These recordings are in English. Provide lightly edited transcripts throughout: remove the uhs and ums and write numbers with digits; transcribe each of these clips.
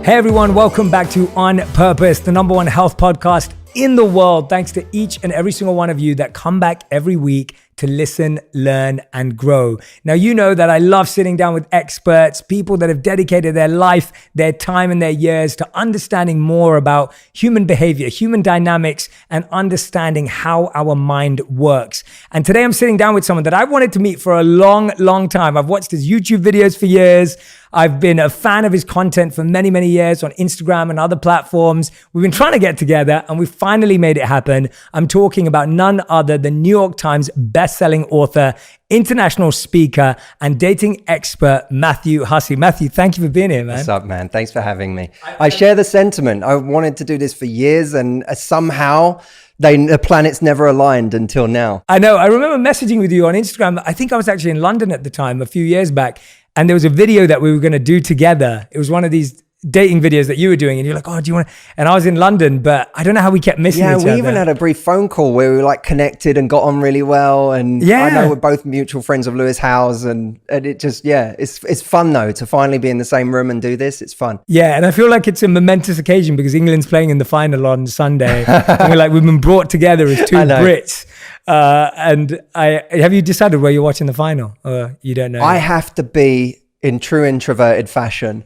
Hey everyone, welcome back to On Purpose, the number one health podcast in the world. Thanks to each and every single one of you that come back every week to listen, learn, and grow. Now, you know that I love sitting down with experts, people that have dedicated their life, their time, and their years to understanding more about human behavior, human dynamics, and understanding how our mind works. And today I'm sitting down with someone that I wanted to meet for a long, long time. I've watched his YouTube videos for years. I've been a fan of his content for many, many years on Instagram and other platforms. We've been trying to get together and we finally made it happen. I'm talking about none other than New York Times best-selling author, international speaker, and dating expert, Matthew Hussey. Matthew, thank you for being here, man. What's up, man? Thanks for having me. I share the sentiment. I wanted to do this for years and somehow the planets never aligned until now. I know. I remember messaging with you on Instagram. I think I was actually in London at the time, a few years back. And there was a video that we were going to do together. It was one of these dating videos that you were doing. And you're like, oh, do you want to? And I was in Londden, but I don't know how we kept missing each other. Yeah, we even had a brief phone call where we were like connected and got on really well. And yeah. I know we're both mutual friends of Lewis Howes. And it just, yeah, it's fun though to finally be in the same room and do this. It's fun. Yeah, and I feel like it's a momentous occasion because England's playing in the final on Sunday. And we've been brought together as two Brits. And have you decided where you're watching the final, or you don't know? I have to be in true introverted fashion.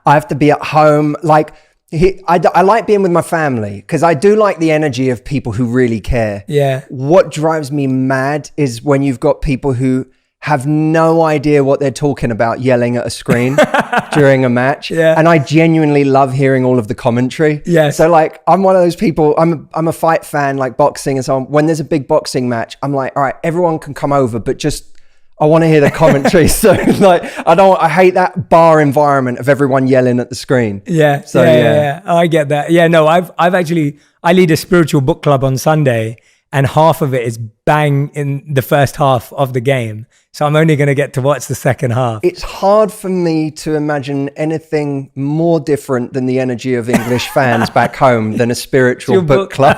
I have to be at home. I like being with my family because I do like the energy of people who really care. Yeah. What drives me mad is when you've got people who have no idea what they're talking about yelling at a screen during a match. Yeah. And I genuinely love hearing all of the commentary. Yeah. So I'm one of those people, I'm a fight fan, like boxing and so on. When there's a big boxing match, I'm like, all right, everyone can come over, but just, I want to hear the commentary. So I hate that bar environment of everyone yelling at the screen. Yeah. So yeah. Oh, I get that. Yeah, no, I lead a spiritual book club on Sunday and half of it is bang in the first half of the game. So I'm only going to get to watch the second half. It's hard for me to imagine anything more different than the energy of English fans back home than a spiritual book club.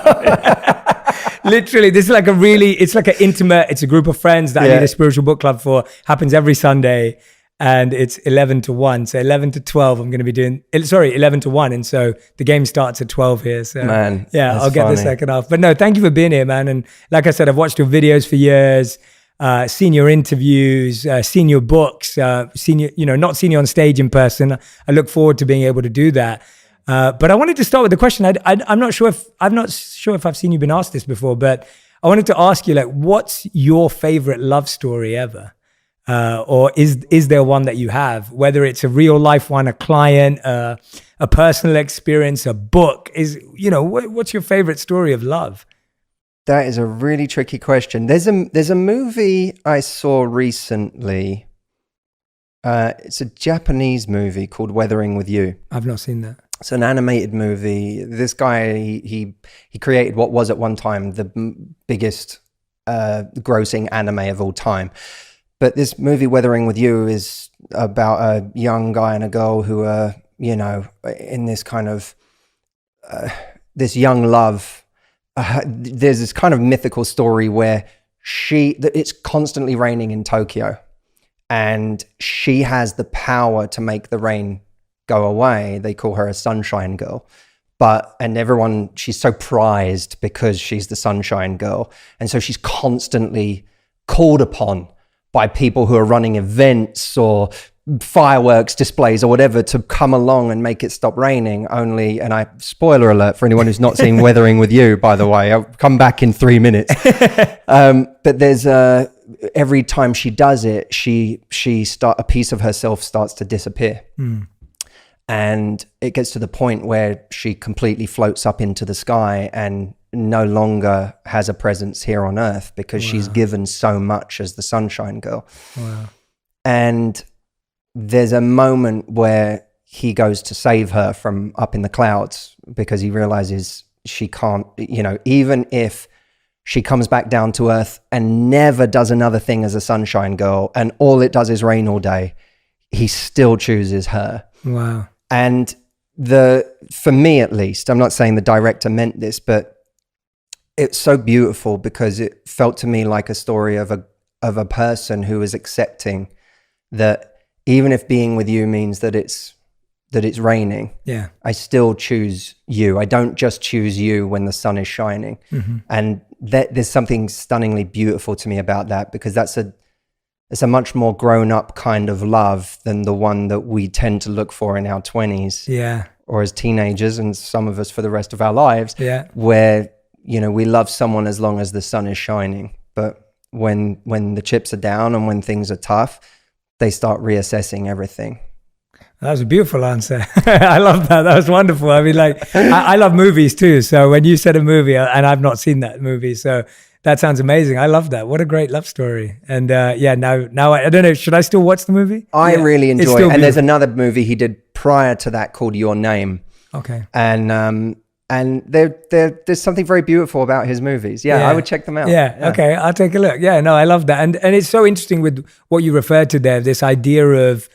Literally, this is it's a group of friends that I lead a spiritual book club for. Happens every Sunday. And it's 11 to 1. So 11 to 12, I'm going to be doing, 11 to 1. And so the game starts at 12 here. So man, yeah, I'll get the second half. But no, thank you for being here, man. And like I said, I've watched your videos for years, seen your interviews, seen your books, not seen you on stage in person. I look forward to being able to do that. But I wanted to start with the question. I'm not sure if I've seen you been asked this before, but I wanted to ask you, what's your favorite love story ever? Or is there one that you have, whether it's a real life one, a client, a personal experience, a book? What's your favorite story of love? That is a really tricky question. There's a movie I saw recently. It's a Japanese movie called Weathering with You. I've not seen that. It's an animated movie. This guy, he created what was at one time the biggest grossing anime of all time. But this movie, Weathering with You, is about a young guy and a girl who are, in this kind of, this young love. There's this kind of mythical story where it's constantly raining in Tokyo. And she has the power to make the rain go away. They call her a sunshine girl. She's so prized because she's the sunshine girl. And so she's constantly called upon by people who are running events or fireworks displays or whatever to come along and make it stop raining. Spoiler alert for anyone who's not seen Weathering with You, by the way, I'll come back in 3 minutes. But there's every time she does it, a piece of herself starts to disappear. And it gets to the point where she completely floats up into the sky and no longer has a presence here on earth because she's given so much as the sunshine girl. Wow. And there's a moment where he goes to save her from up in the clouds because he realizes she can't, even if she comes back down to earth and never does another thing as a sunshine girl and all it does is rain all day, he still chooses her. Wow. And for me at least, I'm not saying the director meant this, but it's so beautiful because it felt to me like a story of a person who is accepting that even if being with you means that it's that it's raining, Yeah. I still choose you. I don't just choose you when the sun is shining. And there's something stunningly beautiful to me about that, because it's a much more grown up kind of love than the one that we tend to look for in our 20s. Yeah. Or as teenagers, and some of us for the rest of our lives, Yeah. where, you know, we love someone as long as the sun is shining. But when the chips are down and when things are tough, they start reassessing everything. That was a beautiful answer. I love that. That was wonderful. I mean, like, I love movies too. So when you said a movie, and I've not seen that movie, so that sounds amazing. I love that. What a great love story. And now I don't know. Should I still watch the movie? I really enjoy it. And there's another movie he did prior to that called Your Name. Okay. And there's something very beautiful about his movies. Yeah, I would check them out. Yeah. Okay. I'll take a look. Yeah, no, I love that. And it's so interesting with what you referred to there, this idea of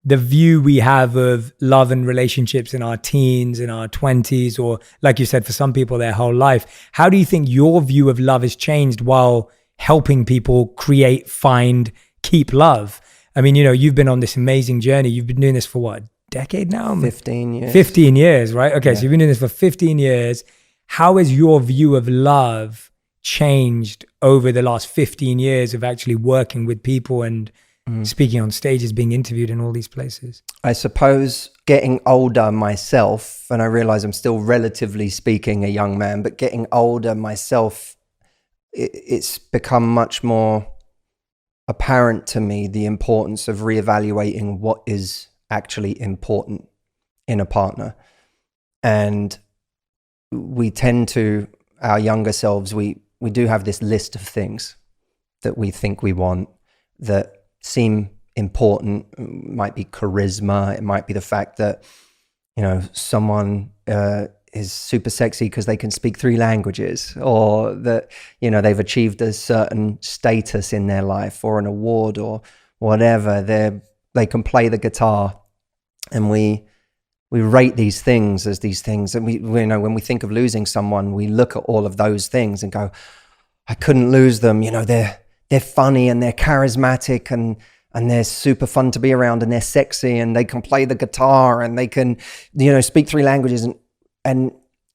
the view we have of love and relationships in our teens, in our 20s, or like you said, for some people, their whole life. How do you think your view of love has changed while helping people create, find, keep love? I mean, you know, you've been on this amazing journey. You've been doing this for what, a decade now? 15 years. 15 years, right? Okay, Yeah. so you've been doing this for 15 years. How has your view of love changed over the last 15 years of actually working with people and speaking on stages, being interviewed in all these places? I suppose getting older myself, and I realize I'm still relatively speaking a young man, but getting older myself, it's become much more apparent to me the importance of reevaluating what is actually important in a partner. And we tend to, our younger selves, we do have this list of things that we think we want that seem important. It might be charisma. It might be the fact that, you know, someone is super sexy because they can speak 3 languages, or that, you know, they've achieved a certain status in their life or an award or whatever. They can play the guitar, and we rate these things as these things. And we you know, when we think of losing someone, we look at all of those things and go, I couldn't lose them. You know, they're funny and they're charismatic and they're super fun to be around and they're sexy and they can play the guitar and they can, you know, speak 3 languages. And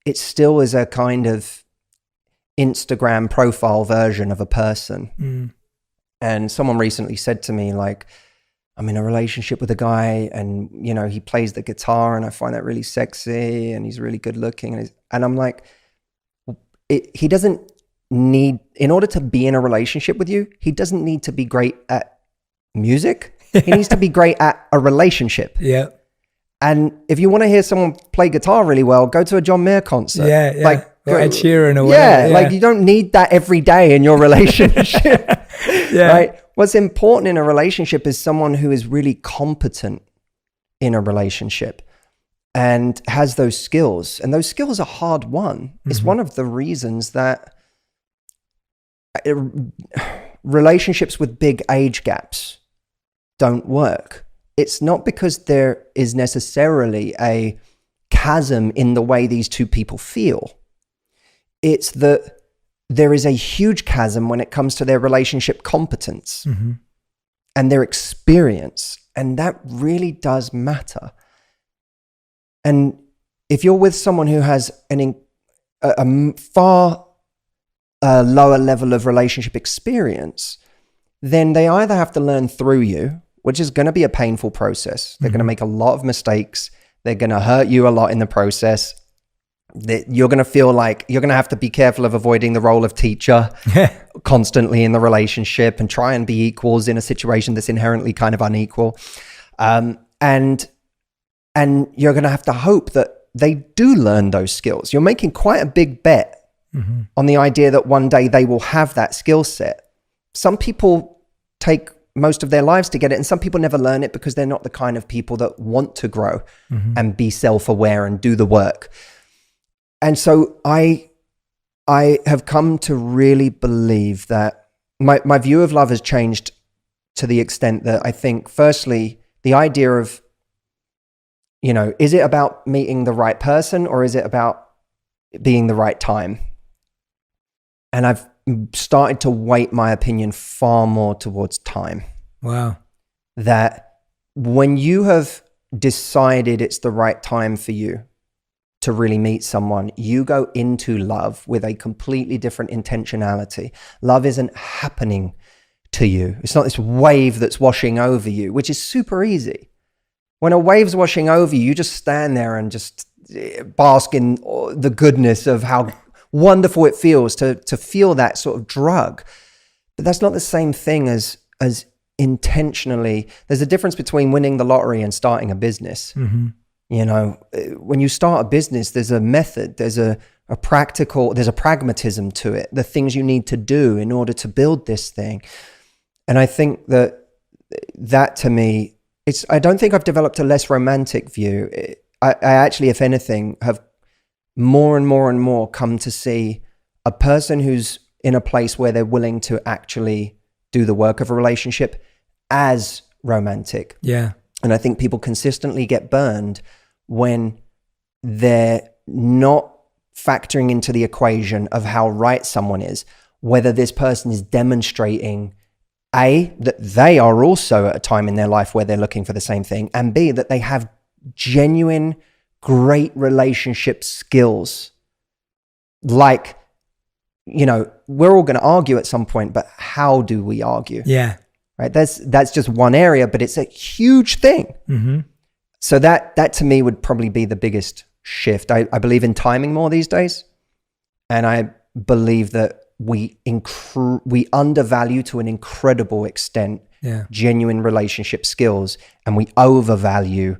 it still is a kind of Instagram profile version of a person. And someone recently said to me, like, I'm in a relationship with a guy and, you know, he plays the guitar and I find that really sexy and he's really good looking. And I'm like, he doesn't need, in order to be in a relationship with you, he doesn't need to be great at music. He needs to be great at a relationship. Yeah. And if you want to hear someone play guitar really well, go to a John Mayer concert. Yeah. Like, or Ed Sheeran or whatever. Yeah, like you don't need that every day in your relationship. Yeah. Right? What's important in a relationship is someone who is really competent in a relationship and has those skills. And those skills are hard won. It's one of the reasons that relationships with big age gaps don't work. It's not because there is necessarily a chasm in the way these two people feel. It's that there is a huge chasm when it comes to their relationship competence and their experience. And that really does matter. And if you're with someone who has a far lower level of relationship experience, then they either have to learn through you, which is going to be a painful process. They're going to make a lot of mistakes. They're going to hurt you a lot in the process. You're going to feel like you're going to have to be careful of avoiding the role of teacher constantly in the relationship and try and be equals in a situation that's inherently kind of unequal. And you're going to have to hope that they do learn those skills. You're making quite a big bet on the idea that one day they will have that skill set. Some people take most of their lives to get it, and some people never learn it because they're not the kind of people that want to grow and be self-aware and do the work. And so I have come to really believe that my view of love has changed to the extent that I think, firstly, the idea of, you know, is it about meeting the right person or is it about being the right time? And I've started to weight my opinion far more towards time. Wow. That when you have decided it's the right time for you to really meet someone, you go into love with a completely different intentionality. Love isn't happening to you. It's not this wave that's washing over you, which is super easy. When a wave's washing over you, you just stand there and just bask in the goodness of how wonderful it feels to feel that sort of drug. But that's not the same thing as intentionally. There's a difference between winning the lottery and starting a business. Mm-hmm. You know, when you start a business, there's a method, there's a pragmatism to it, the things you need to do in order to build this thing. And I think that to me, I don't think I've developed a less romantic view. I actually, if anything, have more and more and more come to see a person who's in a place where they're willing to actually do the work of a relationship as romantic. Yeah. And I think people consistently get burned when they're not factoring into the equation of how right someone is, whether this person is demonstrating A, that they are also at a time in their life where they're looking for the same thing, and B, that they have genuine, great relationship skills. Like, you know, we're all going to argue at some point, but how do we argue? Yeah. Right. That's just one area, but it's a huge thing. Mm-hmm. So that to me would probably be the biggest shift. I believe in timing more these days. And I believe that we undervalue to an incredible extent genuine relationship skills, and we overvalue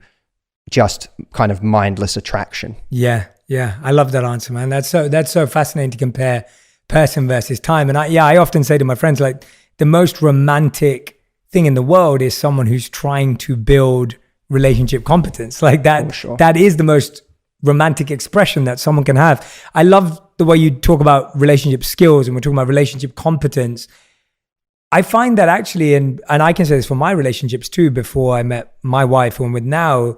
just kind of mindless attraction. Yeah. Yeah. I love that answer, man. That's so fascinating to compare person versus time. And I often say to my friends, like, the most romantic thing in the world is someone who's trying to build relationship competence. Like that, sure. That is the most romantic expression that someone can have. I love the way you talk about relationship skills, and we're talking about relationship competence. I find that actually, and I can say this for my relationships too, before I met my wife, and with now,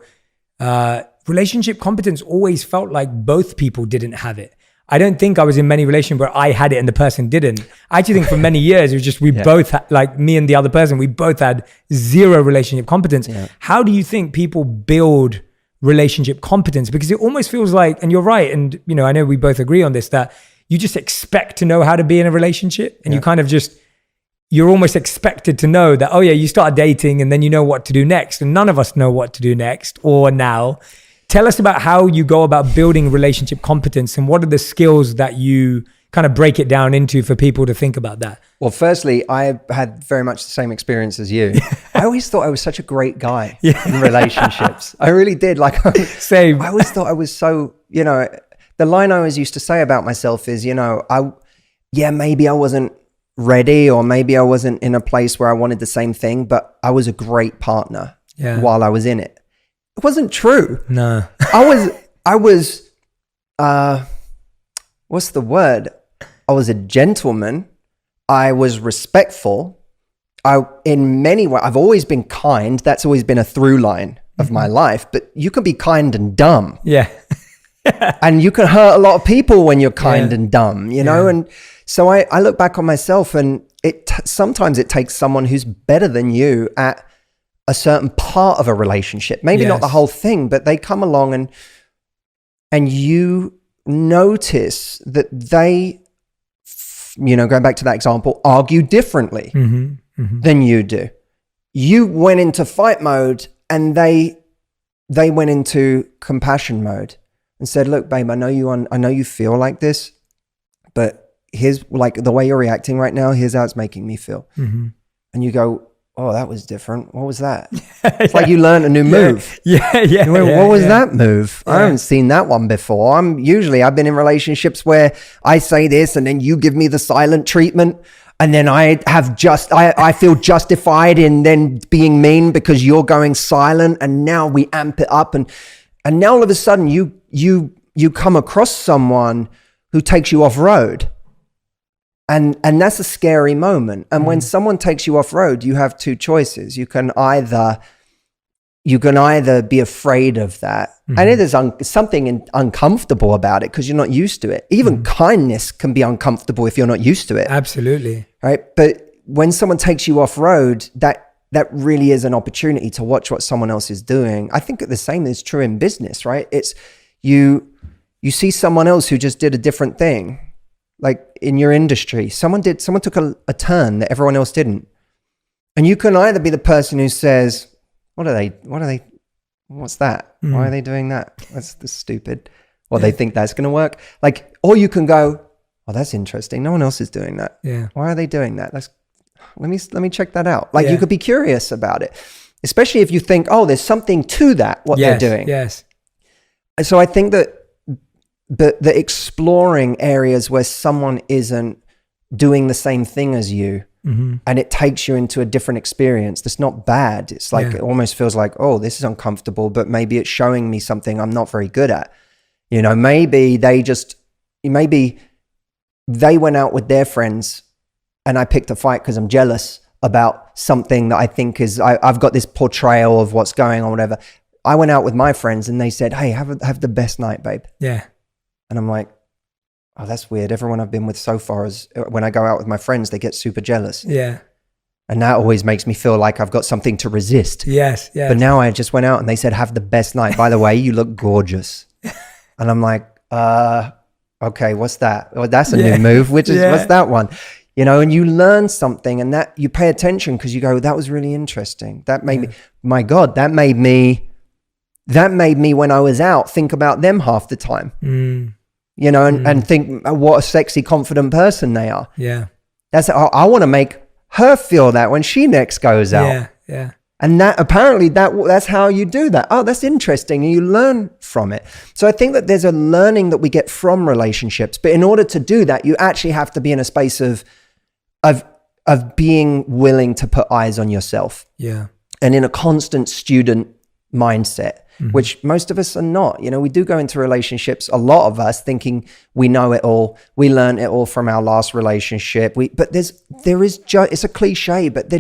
relationship competence always felt like both people didn't have it. I don't think I was in many relationships where I had it and the person didn't. I actually think for many years, it was just both had, like me and the other person, we both had zero relationship competence. Yeah. How do you think people build relationship competence? Because it almost feels like, and you're right, and you know, I know we both agree on this, that you just expect to know how to be in a relationship, and you kind of just, you're almost expected to know that, oh yeah, you start dating and then you know what to do next. And none of us know what to do next or now. Tell us about how you go about building relationship competence, and what are the skills that you kind of break it down into for people to think about that? Well, firstly, I had very much the same experience as you. I always thought I was such a great guy in relationships. I really did. Like, same. I always thought I was so, you know, the line I always used to say about myself is, you know, maybe I wasn't ready, or maybe I wasn't in a place where I wanted the same thing, but I was a great partner while I was in it. It wasn't true. No. I was, what's the word? I was a gentleman. I was respectful. In many ways, I've always been kind. That's always been a through line of my life, but you can be kind and dumb. Yeah. And you can hurt a lot of people when you're kind and dumb, you know? And so I look back on myself, and sometimes it takes someone who's better than you at a certain part of a relationship, maybe not the whole thing, but they come along and you notice that they, you know, going back to that example, argue differently than you do. You went into fight mode, and they went into compassion mode and said, look, babe, I know you feel like this, but here's like the way you're reacting right now, here's how it's making me feel. And you go, oh, that was different. What was that? It's like you learned a new move. What was that move? I haven't seen that one before. I've been in relationships where I say this and then you give me the silent treatment, and then I feel justified in then being mean because you're going silent, and now we amp it up, and now all of a sudden you come across someone who takes you off road. And that's a scary moment. And when someone takes you off road, you have two choices. You can either be afraid of that. And it is something uncomfortable about it because you're not used to it. Even kindness can be uncomfortable if you're not used to it. Absolutely. Right. But when someone takes you off road, that that really is an opportunity to watch what someone else is doing. I think the same is true in business, right? It's you see someone else who just did a different thing. Like in your industry, someone took a turn that everyone else didn't. And you can either be the person who says, what's that? Why are they doing that? That's stupid. Or they think that's going to work. Like, or you can go, oh, that's interesting. No one else is doing that. Yeah. Why are they doing that? Let me check that out. Like, you could be curious about it, especially if you think, oh, there's something to that, what they're doing. Yes. So I think that the exploring areas where someone isn't doing the same thing as you, and it takes you into a different experience, that's not bad. It's like, it almost feels like, oh, this is uncomfortable, but maybe it's showing me something I'm not very good at. You know, maybe they went out with their friends and I picked a fight because I'm jealous about something that I think is, I've got this portrayal of what's going on, whatever. I went out with my friends and they said, hey, have the best night, babe. Yeah. And I'm like, oh, that's weird. Everyone I've been with so far is, when I go out with my friends, they get super jealous. Yeah. And that always makes me feel like I've got something to resist. Yes. Yes. But now I just went out and they said, have the best night. By the way, you look gorgeous. And I'm like, okay, what's that? Well, that's a new move. What's that one? You know, and you learn something and that you pay attention because you go, that was really interesting. That made me, my God, that made me when I was out, think about them half the time. You know, and think what a sexy, confident person they are. Yeah. I want to make her feel that when she next goes out. Yeah. Yeah. And that apparently that's how you do that. Oh, that's interesting. And you learn from it. So I think that there's a learning that we get from relationships. But in order to do that, you actually have to be in a space of being willing to put eyes on yourself. Yeah. And in a constant student mindset, which most of us are not. You know, we do go into relationships, a lot of us, thinking we know it all. We learned it all from our last relationship. But it's a cliche, but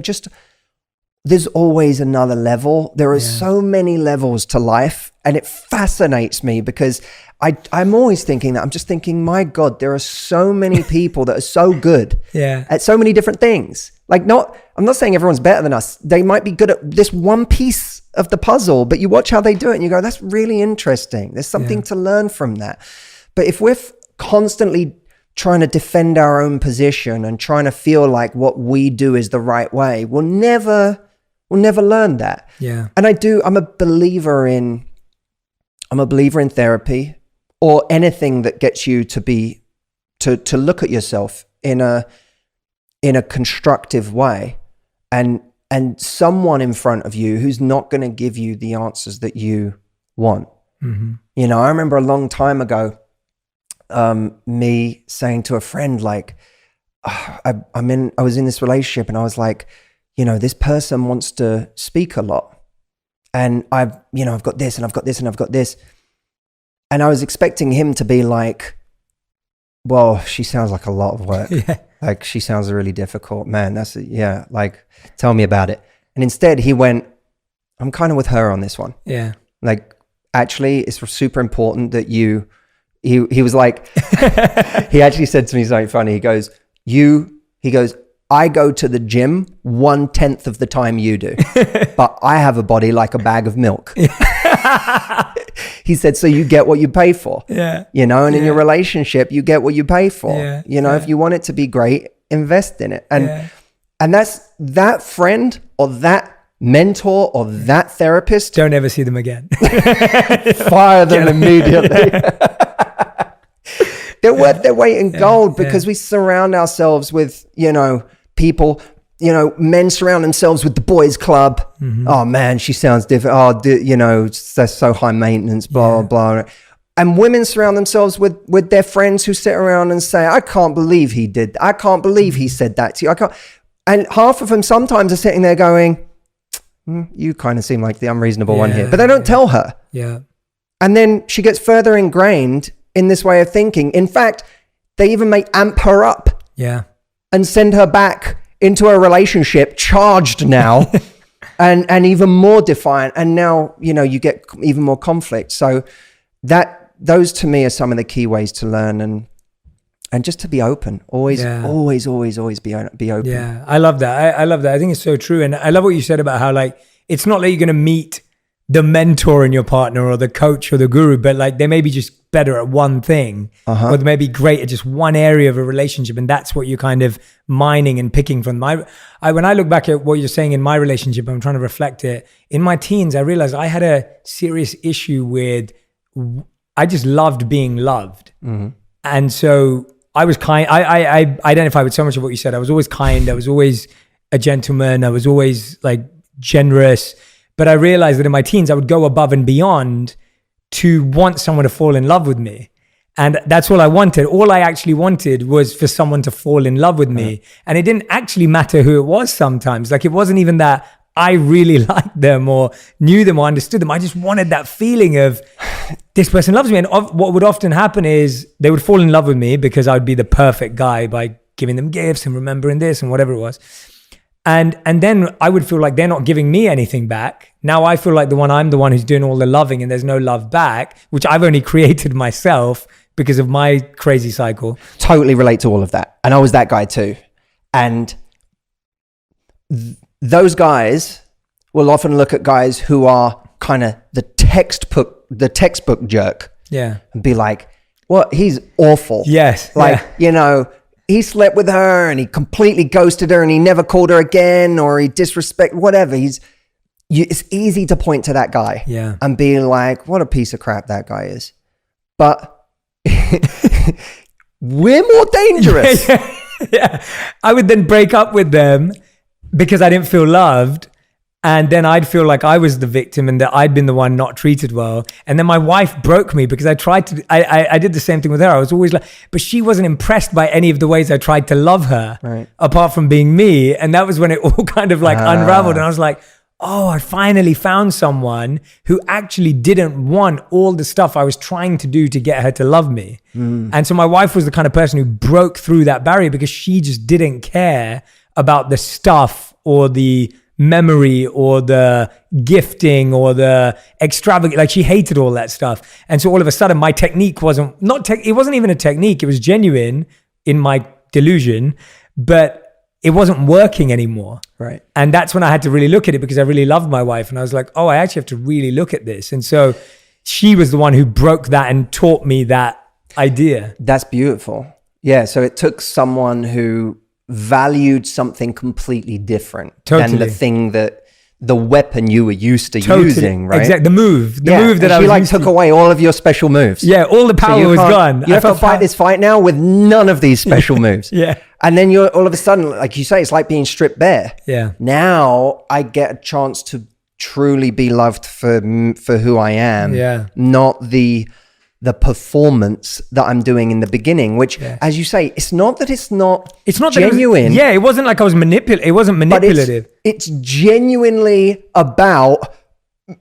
there's always another level. There are so many levels to life, and it fascinates me because I'm always thinking that. I'm just thinking, my God, there are so many people that are so good at so many different things. Like, I'm not saying everyone's better than us. They might be good at this one piece of the puzzle, but you watch how they do it and you go, that's really interesting. There's something to learn from that. But if we're constantly trying to defend our own position and trying to feel like what we do is the right way, we'll never learn that. Yeah. And I'm a believer in therapy or anything that gets you to look at yourself in a constructive way, and someone in front of you who's not going to give you the answers that you want. You know, I remember a long time ago, me saying to a friend, like, I was in this relationship and I was like, you know, this person wants to speak a lot, and I've got this and I've got this and I've got this. And I was expecting him to be like, well, she sounds like a lot of work. Like, she sounds really difficult, man. Like, tell me about it. And instead he went, I'm kind of with her on this one. Yeah. Like, actually, it's super important that he was like, he actually said to me something funny. He goes, I go to the gym 1/10 of the time you do, but I have a body like a bag of milk. He said, so you get what you pay for. Yeah. You know, and in your relationship, you get what you pay for. Yeah. You know, if you want it to be great, invest in it. And that's that friend or that mentor or that therapist. Don't ever see them again. Fire them immediately. They're worth their weight in gold because we surround ourselves with, you know, people, you know, men surround themselves with the boys club. Oh man, she sounds different. Oh, you know, that's so high maintenance, blah, blah, blah. And women surround themselves with their friends who sit around and say, I can't believe he did. I can't believe he said that to you. I can't. And half of them sometimes are sitting there going, you kind of seem like the unreasonable one here, but they don't tell her. Yeah. And then she gets further ingrained in this way of thinking. In fact, they even may amp her up. Yeah. And send her back into a relationship charged now and even more defiant. And now, you know, you get even more conflict. So those to me are some of the key ways to learn. And just to be open, always be open. Yeah, I love that. I love that. I think it's so true. And I love what you said about how like, it's not like you're going to meet the mentor in your partner or the coach or the guru, but like they may be just better at one thing, or they may be great at just one area of a relationship. And that's what you're kind of mining and picking from. When I look back at what you're saying in my relationship, I'm trying to reflect it. In my teens, I realized I had a serious issue with, I just loved being loved. And so I was kind. I identify with so much of what you said. I was always kind. I was always a gentleman. I was always like generous. But I realized that in my teens, I would go above and beyond to want someone to fall in love with me. And that's all I wanted. All I actually wanted was for someone to fall in love with me. And it didn't actually matter who it was sometimes. Like it wasn't even that I really liked them or knew them or understood them. I just wanted that feeling of this person loves me. And what would often happen is they would fall in love with me because I would be the perfect guy by giving them gifts and remembering this and whatever it was. And then I would feel like they're not giving me anything back. Now I feel like I'm the one who's doing all the loving and there's no love back, which I've only created myself because of my crazy cycle. Totally relate to all of that. And I was that guy too. And those guys will often look at guys who are kind of the textbook jerk. Yeah. And be like, well, he's awful. Yes. Like, you know, he slept with her and he completely ghosted her and he never called her again, or he disrespected, whatever. It's easy to point to that guy and be like, what a piece of crap that guy is. But we're more dangerous. Yeah. I would then break up with them because I didn't feel loved. And then I'd feel like I was the victim and that I'd been the one not treated well. And then my wife broke me because I did the same thing with her. I was always like, but she wasn't impressed by any of the ways I tried to love her, apart from being me. And that was when it all kind of like unraveled. And I was like, oh, I finally found someone who actually didn't want all the stuff I was trying to do to get her to love me. And so my wife was the kind of person who broke through that barrier because she just didn't care about the stuff or the memory or the gifting or the extravagant, like she hated all that stuff. And so all of a sudden my technique it wasn't even a technique. It was genuine in my delusion, but it wasn't working anymore. Right. And that's when I had to really look at it because I really loved my wife. And I was like, oh, I actually have to really look at this. And so she was the one who broke that and taught me that idea. That's beautiful. Yeah. So it took someone who valued something completely different than the thing the weapon you were used to using, right? Exactly. The move that I was like took away all of your special moves. Yeah, all the power was gone. You have to fight this fight now with none of these special moves. Yeah. And then you're all of a sudden, like you say, it's like being stripped bare. Yeah. Now I get a chance to truly be loved for who I am. Yeah. Not the performance that I'm doing in the beginning, which, as you say, it's not genuine. It wasn't like I was it wasn't manipulative. But it's genuinely about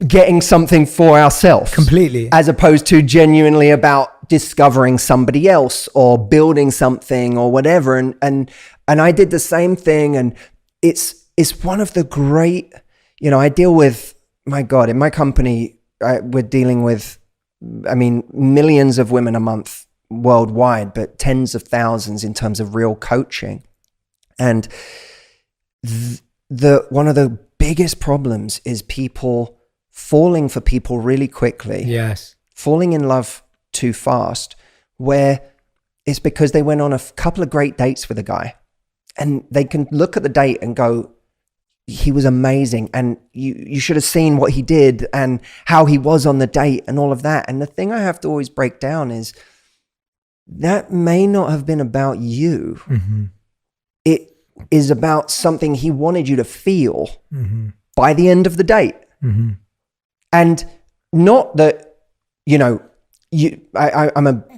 getting something for ourselves. Completely. As opposed to genuinely about discovering somebody else or building something or whatever. And I did the same thing. And it's one of the great, I deal with, my God, in my company, we're dealing with, millions of women a month worldwide, but tens of thousands in terms of real coaching. And one of the biggest problems is people falling for people really quickly. Yes. Falling in love too fast, where it's because they went on a couple of great dates with a guy and they can look at the date and go, he was amazing, and you should have seen what he did and how he was on the date and all of that. And the thing I have to always break down is that may not have been about you. Mm-hmm. It is about something he wanted you to feel by the end of the date. Mm-hmm. And not that,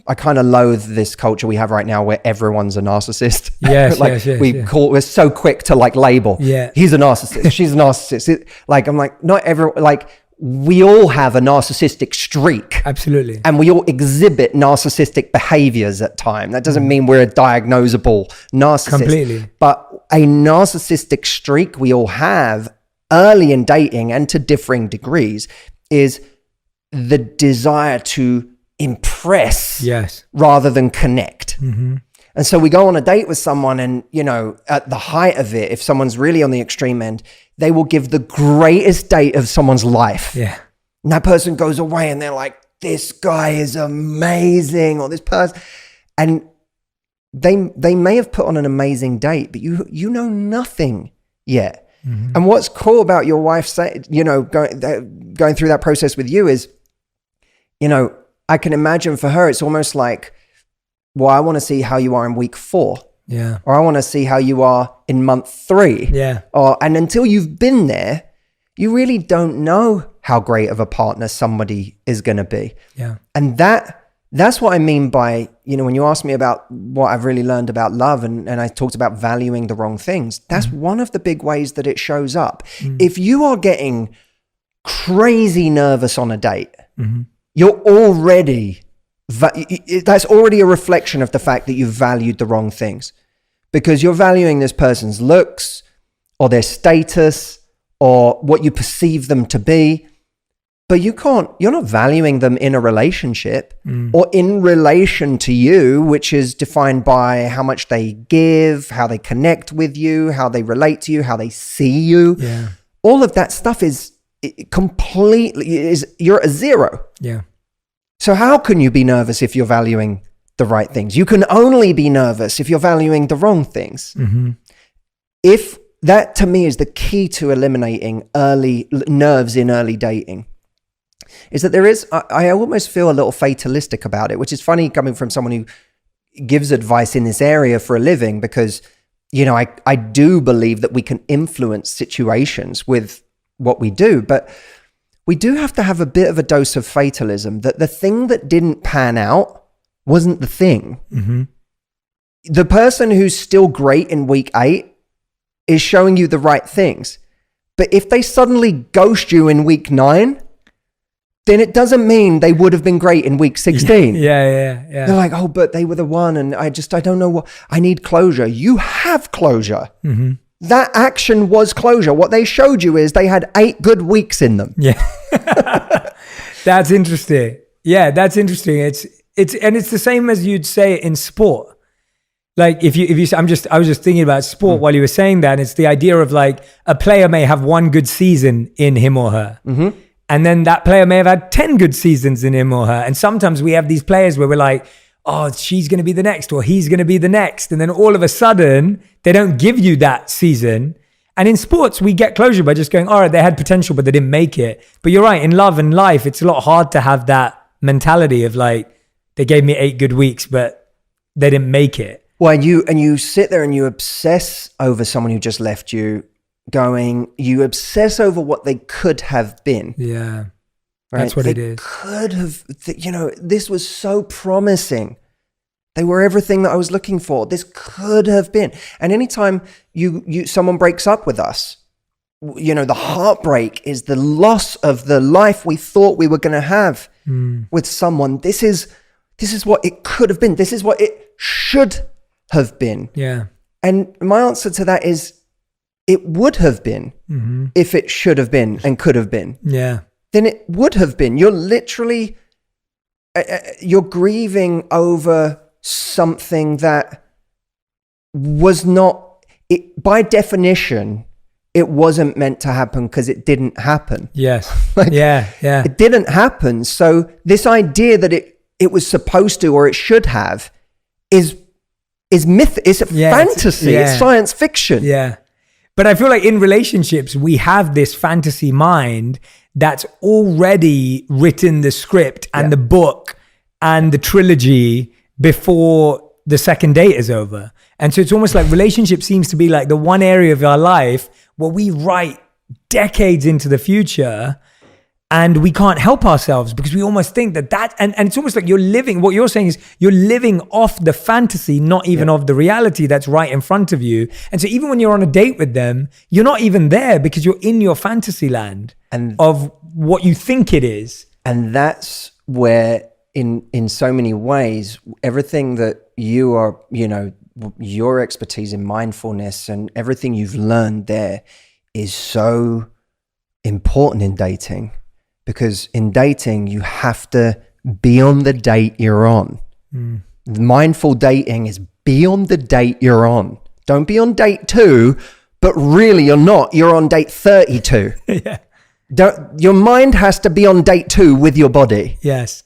I kind of loathe this culture we have right now where everyone's a narcissist. Yes, we're so quick to label. Yeah. He's a narcissist. She's a narcissist. I'm like, not everyone, we all have a narcissistic streak. Absolutely. And we all exhibit narcissistic behaviors at time. That doesn't mean we're a diagnosable narcissist. Completely. But a narcissistic streak we all have early in dating and to differing degrees is the desire to impress rather than connect. Mm-hmm. And so we go on a date with someone and, you know, at the height of it, if someone's really on the extreme end, they will give the greatest date of someone's life. Yeah. And that person goes away and they're like, this guy is amazing, or this person. And they may have put on an amazing date, but you know nothing yet. Mm-hmm. And what's cool about your wife, you know, going through that process with you is, you know, I can imagine for her, it's almost like, well, I want to see how you are in week 4. Yeah. Or I want to see how you are in month 3. Yeah. And until you've been there, you really don't know how great of a partner somebody is going to be. Yeah. And that's what I mean by, you know, when you ask me about what I've really learned about love and I talked about valuing the wrong things, that's one of the big ways that it shows up. If you are getting crazy nervous on a date, you're already, that's already a reflection of the fact that you've valued the wrong things, because you're valuing this person's looks or their status or what you perceive them to be. But you're not valuing them in a relationship or in relation to you, which is defined by how much they give, how they connect with you, how they relate to you, how they see you. Yeah. All of that stuff is completely, you're at 0. Yeah. So how can you be nervous if you're valuing the right things? You can only be nervous if you're valuing the wrong things. Mm-hmm. If that, to me, is the key to eliminating nerves in early dating. Is that there is, I almost feel a little fatalistic about it, which is funny coming from someone who gives advice in this area for a living, because, you know, I do believe that we can influence situations with what we do, but we do have to have a bit of a dose of fatalism that the thing that didn't pan out wasn't the thing. Mm-hmm. The person who's still great in week 8 is showing you the right things. But if they suddenly ghost you in week 9, then it doesn't mean they would have been great in week 16. Yeah. They're like, oh, but they were the one. And I don't know what, I need closure. You have closure. Mm-hmm. That action was closure. What they showed you is they had 8 good weeks in them. Yeah. That's interesting. Yeah, that's interesting. It's the same as you'd say in sport. Like if you, I was just thinking about sport while you were saying that. And it's the idea of like a player may have 1 good season in him or her. Mm-hmm. And then that player may have had 10 good seasons in him or her. And sometimes we have these players where we're like, oh, she's going to be the next or he's going to be the next. And then all of a sudden, they don't give you that season. And in sports, we get closure by just going, all right, they had potential, but they didn't make it. But you're right, in love and life, it's a lot hard to have that mentality of like, they gave me 8 good weeks, but they didn't make it. Well, and you sit there and you obsess over someone who just left you, you obsess over what they could have been. Yeah. Right? That's what they it is. Could have, this was so promising. They were everything that I was looking for. This could have been. And anytime someone breaks up with us, the heartbreak is the loss of the life we thought we were going to have with someone. This is what it could have been. This is what it should have been. Yeah. And my answer to that is, it would have been if it should have been and could have been. Yeah. Then it would have been. You're literally, you're grieving over something that was not, by definition, it wasn't meant to happen because it didn't happen. Yes. Yeah. It didn't happen. So this idea that it was supposed to or it should have is myth. It's a fantasy. It's science fiction. Yeah. But I feel like in relationships, we have this fantasy mind that's already written the script and the book and the trilogy before the second date is over. And so it's almost like relationship seems to be like the one area of our life where we write decades into the future and we can't help ourselves because we almost think that and it's almost like you're living, what you're saying is you're living off the fantasy, not even of the reality that's right in front of you. And so even when you're on a date with them, you're not even there because you're in your fantasy land of what you think it is. And that's where in so many ways, everything that you are, your expertise in mindfulness and everything you've learned there is so important in dating. Because in dating, you have to be on the date you're on. Mindful dating is be on the date you're on. Don't be on date 2, but really you're not. You're on date 32. Yeah. Your mind has to be on date 2 with your body. Yes.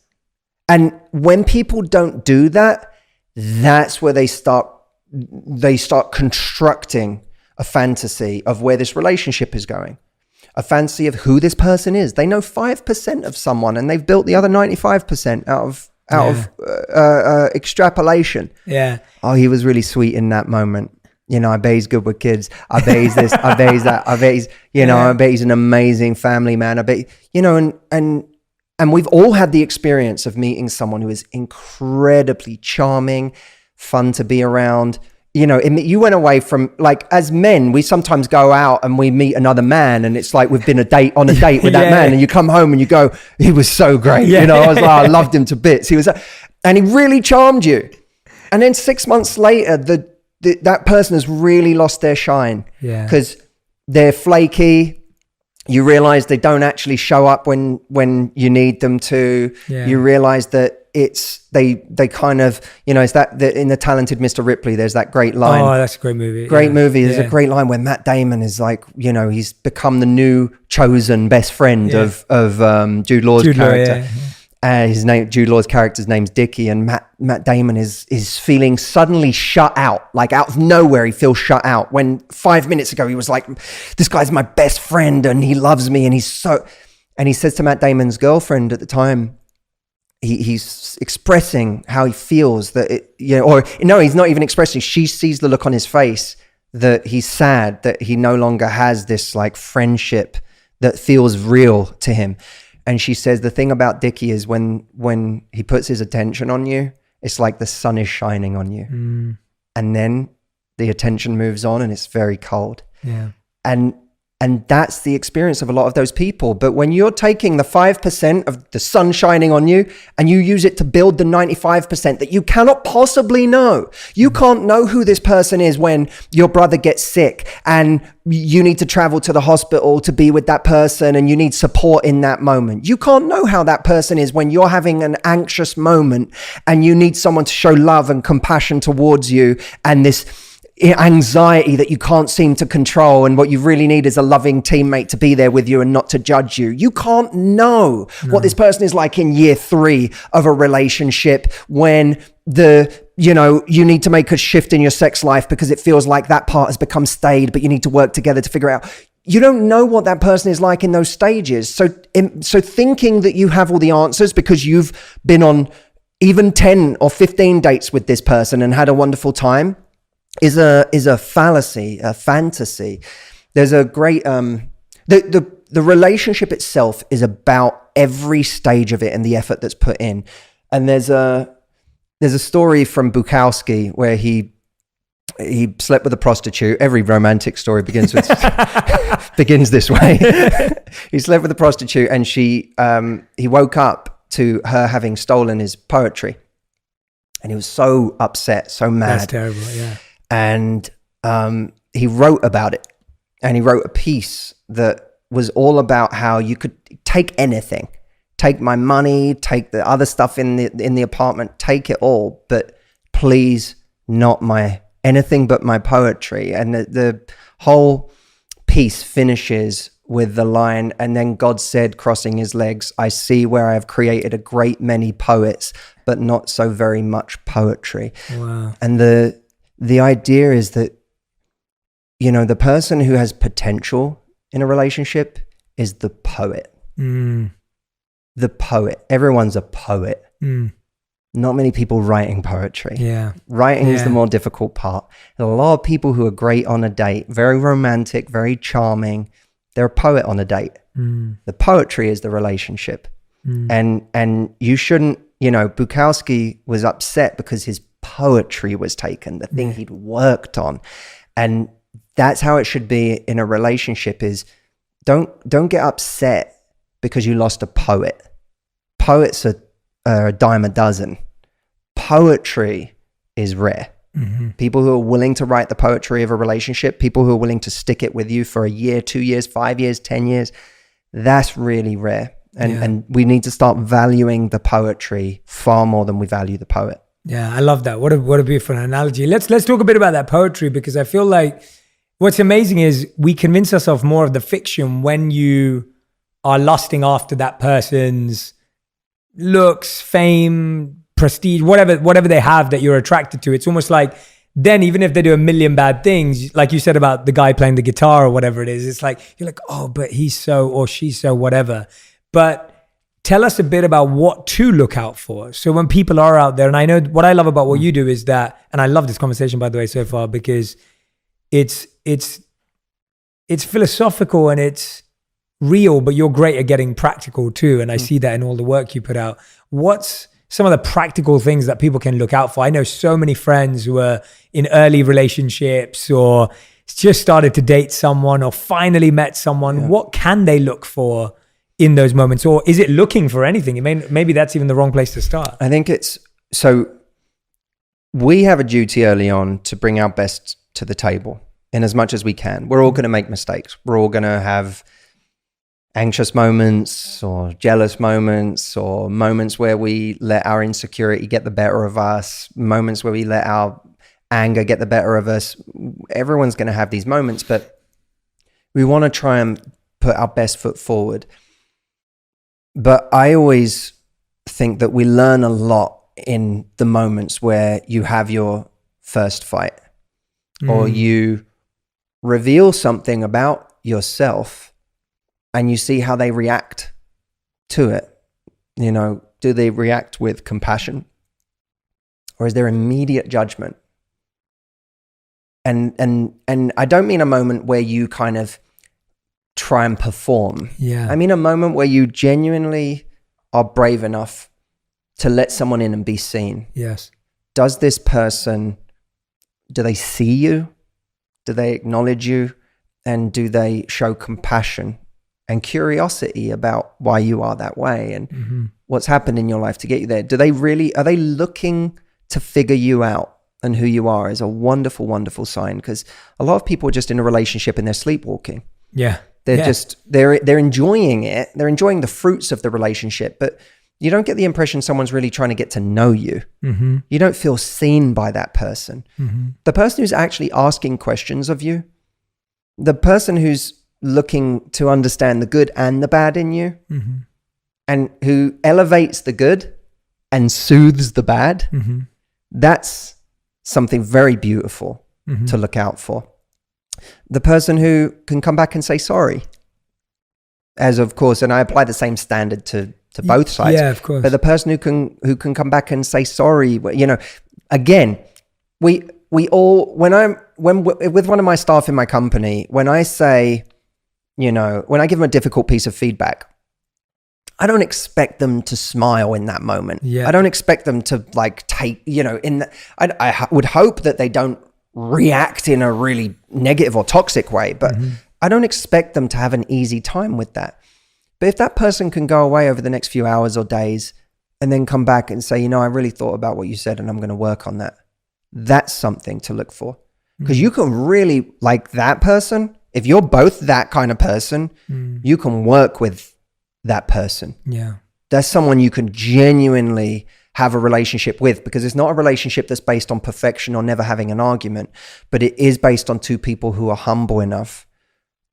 And when people don't do that, that's where they start constructing a fantasy of where this relationship is going. A fantasy of who this person is. They know 5% of someone and they've built the other 95% out of extrapolation. Yeah. Oh, he was really sweet in that moment. You know, I bet he's good with kids. I bet he's this. I bet he's that. I bet he's, I bet he's an amazing family man. I bet, and we've all had the experience of meeting someone who is incredibly charming, fun to be around. You went away from, like, as men, we sometimes go out and we meet another man and it's like we've been on a date with that man, and you come home and you go, he was so great. I was like, I loved him to bits. And he really charmed you. And then 6 months later, that person has really lost their shine because they're flaky. You realize they don't actually show up when you need them to. You realize that they kind of, it's that in the Talented Mr. Ripley, there's that great line. Oh, that's a great movie. Movie. There's a great line where Matt Damon is like, he's become the new chosen best friend of Jude Law's character. Jude Law's character's name's Dickie, and Matt Damon is feeling suddenly shut out, like out of nowhere. He feels shut out when 5 minutes ago he was like, this guy's my best friend and he loves me, and he says to Matt Damon's girlfriend at the time, he's expressing how he feels that he's not even expressing. She sees the look on his face that he's sad that he no longer has this like friendship that feels real to him. And she says, the thing about Dickie is when he puts his attention on you, it's like the sun is shining on you. Mm. And then the attention moves on and it's very cold. Yeah. And that's the experience of a lot of those people. But when you're taking the 5% of the sun shining on you and you use it to build the 95% that you cannot possibly know, you can't know who this person is when your brother gets sick and you need to travel to the hospital to be with that person and you need support in that moment. You can't know how that person is when you're having an anxious moment and you need someone to show love and compassion towards you, and this anxiety that you can't seem to control, and what you really need is a loving teammate to be there with you and not to judge you. You can't know what this person is like in year 3 of a relationship when you need to make a shift in your sex life because it feels like that part has become staid, but you need to work together to figure out. You don't know what that person is like in those stages. So thinking that you have all the answers because you've been on even 10 or 15 dates with this person and had a wonderful time is a fallacy, a fantasy. There's a great the relationship itself is about every stage of it and the effort that's put in. And there's a story from Bukowski where he slept with a prostitute. Every romantic story begins this way. He slept with a prostitute, and he woke up to her having stolen his poetry, and he was so upset, so mad. That's terrible. Yeah. And he wrote about it, and he wrote a piece that was all about how you could take anything, take my money, take the other stuff in the apartment, take it all, but please not anything but my poetry. And the whole piece finishes with the line, and then God said, crossing his legs, I see where I have created a great many poets, but not so very much poetry. Wow. And the idea is that, the person who has potential in a relationship is the poet. Mm. The poet. Everyone's a poet. Mm. Not many people writing poetry. Yeah. Writing is the more difficult part. There are a lot of people who are great on a date, very romantic, very charming. They're a poet on a date. Mm. The poetry is the relationship. Mm. And you shouldn't, Bukowski was upset because his poetry was taken, the thing he'd worked on. And that's how it should be in a relationship, is don't get upset because you lost a poet. Poets are a dime a dozen. Poetry is rare. Mm-hmm. People who are willing to write the poetry of a relationship, people who are willing to stick it with you for a year, 2 years, 5 years, 10 years, that's really rare. And we need to start valuing the poetry far more than we value the poet. Yeah, I love that. What a beautiful analogy. Let's talk a bit about that poetry, because I feel like what's amazing is we convince ourselves more of the fiction when you are lusting after that person's looks, fame, prestige, whatever they have that you're attracted to. It's almost like then even if they do a million bad things, like you said about the guy playing the guitar or whatever it is, it's like, you're like, oh, but he's so, or she's so, whatever. But tell us a bit about what to look out for. So when people are out there, and I know what I love about what you do is that, and I love this conversation, by the way, so far, because it's philosophical and it's real, but you're great at getting practical too. And I see that in all the work you put out. What's some of the practical things that people can look out for? I know so many friends who are in early relationships or just started to date someone or finally met someone. Yeah. What can they look for in those moments? Or is it looking for anything? Maybe that's even the wrong place to start. I think so we have a duty early on to bring our best to the table in as much as we can. We're all going to make mistakes. We're all going to have anxious moments or jealous moments or moments where we let our insecurity get the better of us, moments where we let our anger get the better of us. Everyone's going to have these moments, but we want to try and put our best foot forward. But I always think that we learn a lot in the moments where you have your first fight or you reveal something about yourself and you see how they react to it. You know, do they react with compassion or is there immediate judgment? And I don't mean a moment where you kind of try and perform. Yeah. I mean a moment where you genuinely are brave enough to let someone in and be seen. Yes. Does this person, do they see you? Do they acknowledge you? And do they show compassion and curiosity about why you are that way and what's happened in your life to get you there? Are they looking to figure you out? And who you are is a wonderful, wonderful sign, because a lot of people are just in a relationship and they're sleepwalking. Yeah. They're enjoying it. They're enjoying the fruits of the relationship, but you don't get the impression someone's really trying to get to know you. Mm-hmm. You don't feel seen by that person. Mm-hmm. The person who's actually asking questions of you, the person who's looking to understand the good and the bad in you, and who elevates the good and soothes the bad, that's something very beautiful to look out for. The person who can come back and say sorry, as of course, and I apply the same standard to both sides. Yeah, of course. But the person who can come back and say sorry, you know, again, we all, with one of my staff in my company, when I say, you know, when I give them a difficult piece of feedback, I don't expect them to smile in that moment. Yeah. I don't expect them to like take, you know, I would hope that they don't react in a really negative or toxic way, but I don't expect them to have an easy time with that. But if that person can go away over the next few hours or days and then come back and say, you know, I really thought about what you said and I'm going to work on that. That's something to look for. Because you can really, like that person, if you're both that kind of person, you can work with that person. Yeah. That's someone you can genuinely have a relationship with, because it's not a relationship that's based on perfection or never having an argument, but it is based on two people who are humble enough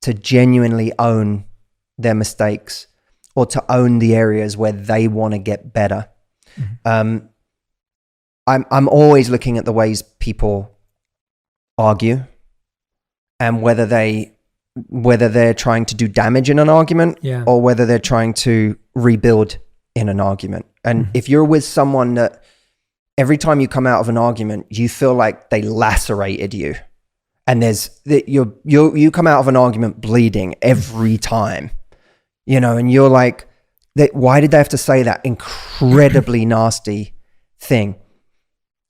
to genuinely own their mistakes or to own the areas where they want to get better. I'm always looking at the ways people argue and whether they're trying to do damage in an argument or whether they're trying to rebuild in an argument. And if you're with someone that every time you come out of an argument, you feel like they lacerated you, and you come out of an argument bleeding every time, you know, and you're like, why did they have to say that incredibly nasty thing?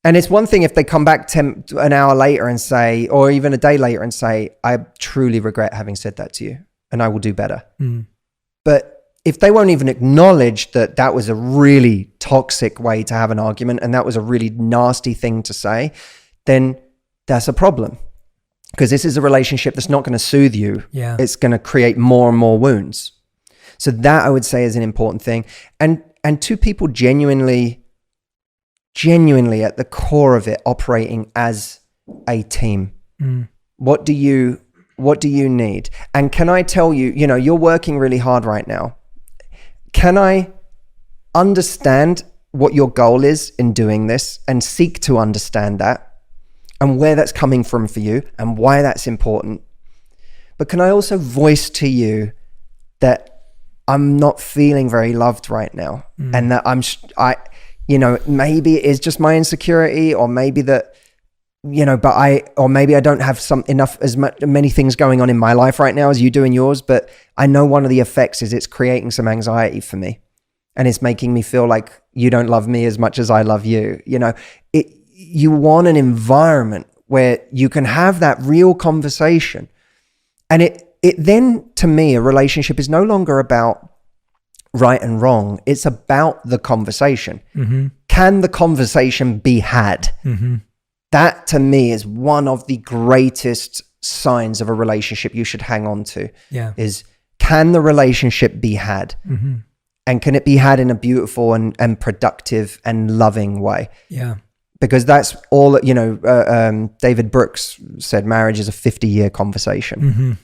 And it's one thing if they come back an hour later and say, or even a day later and say, I truly regret having said that to you and I will do better. But if they won't even acknowledge that that was a really toxic way to have an argument and that was a really nasty thing to say, then that's a problem. Because this is a relationship that's not going to soothe you. Yeah. It's going to create more and more wounds. So that I would say is an important thing. And two people genuinely genuinely at the core of it operating as a team? What do you need? And can I tell you, you're working really hard right now. Can I understand what your goal is in doing this and seek to understand that and where that's coming from for you and why that's important? But can I also voice to you that I'm not feeling very loved right now, and that maybe it is just my insecurity, or maybe that, or maybe I don't have many things going on in my life right now as you do in yours, but I know one of the effects is it's creating some anxiety for me, and it's making me feel like you don't love me as much as I love you. You want an environment where you can have that real conversation. And it then, to me, a relationship is no longer about right and wrong. It's about the conversation. Can the conversation be had? That, to me, is one of the greatest signs of a relationship you should hang on to. Is, can the relationship be had? And can it be had in a beautiful and productive and loving way? Because that's all, David Brooks said marriage is a 50-year conversation,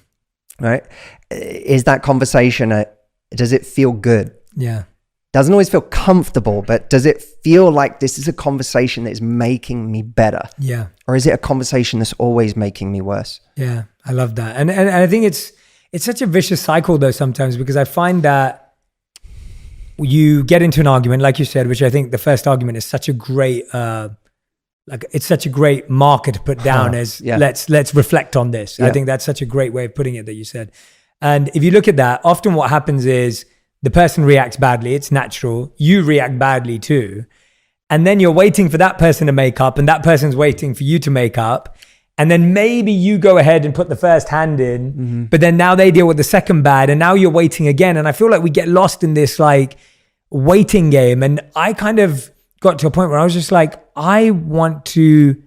right? Is that conversation, does it feel good? Doesn't always feel comfortable, but does it feel like this is a conversation that is making me better? Or is it a conversation that's always making me worse? I love that. And I think it's such a vicious cycle though sometimes, because I find that you get into an argument, like you said, which I think the first argument is such a great, it's such a great marker to put down as let's reflect on this. I think that's such a great way of putting it that you said. And if you look at that, often what happens is the person reacts badly. It's natural. You react badly too. And then you're waiting for that person to make up, and that person's waiting for you to make up. And then maybe you go ahead and put the first hand in, but then now they deal with the second bad, and now you're waiting again. And I feel like we get lost in this like waiting game. And I kind of got to a point where I was just like, I want to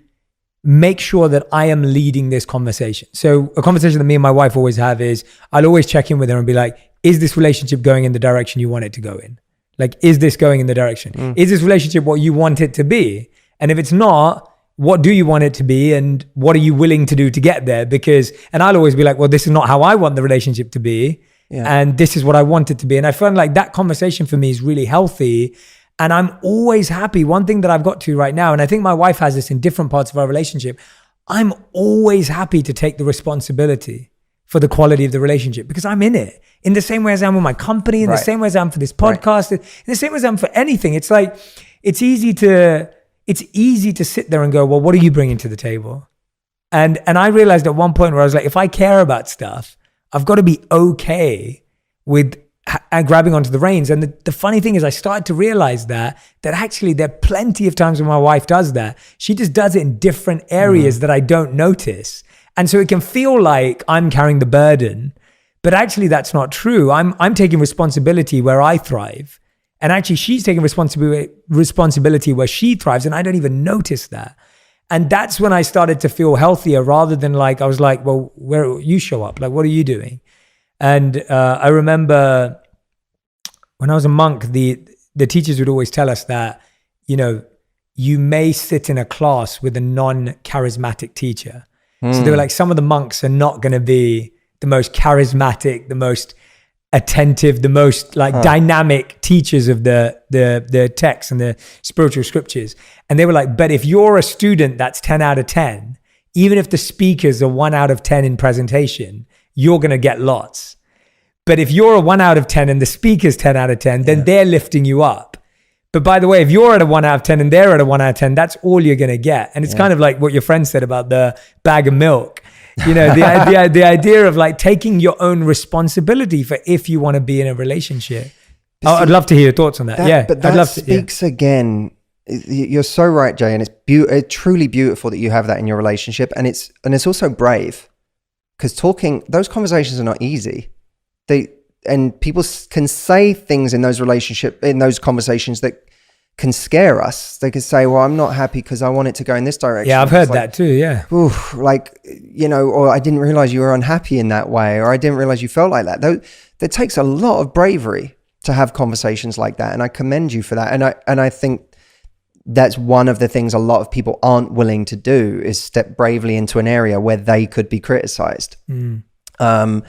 make sure that I am leading this conversation. So a conversation that me and my wife always have is, I'll always check in with her and be like, is this relationship going in the direction you want it to go in? Like, is this going in the direction? Is this relationship what you want it to be? And if it's not, what do you want it to be, and what are you willing to do to get there? And I'll always be like, well, this is not how I want the relationship to be. And this is what I want it to be. And I find like that conversation for me is really healthy. And I'm always happy. One thing that I've got to right now, and I think my wife has this in different parts of our relationship, I'm always happy to take the responsibility for the quality of the relationship, because I'm in it. In the same way as I'm with my company, in the same way as I'm for this podcast, in the same way as I'm for anything. It's like, it's easy to sit there and go, well, what are you bringing to the table? And I realized at one point where I was like, if I care about stuff, I've got to be okay with grabbing onto the reins. And the funny thing is, I started to realize that actually there are plenty of times when my wife does that. She just does it in different areas that I don't notice. And so it can feel like I'm carrying the burden, but actually that's not true. I'm taking responsibility where I thrive. And actually she's taking responsibility where she thrives, and I don't even notice that. And that's when I started to feel healthier, rather than like, I was like, well, where you show up? Like, what are you doing? And I remember when I was a monk, the teachers would always tell us that, you may sit in a class with a non-charismatic teacher. So they were like, some of the monks are not going to be the most charismatic, the most attentive, the most dynamic teachers of the texts and the spiritual scriptures. And they were like, but if you're a student that's 10 out of 10, even if the speakers are 1 out of 10 in presentation, you're going to get lots. But if you're a 1 out of 10 and the speaker's 10 out of 10, then they're lifting you up. But by the way, if you're at a 1 out of 10 and they're at a 1 out of 10, that's all you're going to get. And it's kind of like what your friend said about the bag of milk. The idea of like taking your own responsibility for if you want to be in a relationship. I'd love to hear your thoughts on that. But that speaks again. You're so right, Jay. And it's truly beautiful that you have that in your relationship. And it's also brave, because those conversations are not easy. And people can say things in those conversations that can scare us. They can say, well, I'm not happy because I want it to go in this direction. Yeah, I've heard that too. Yeah. Oof, or I didn't realize you were unhappy in that way, or I didn't realize you felt like that. It takes a lot of bravery to have conversations like that. And I commend you for that. And I think that's one of the things a lot of people aren't willing to do, is step bravely into an area where they could be criticized. But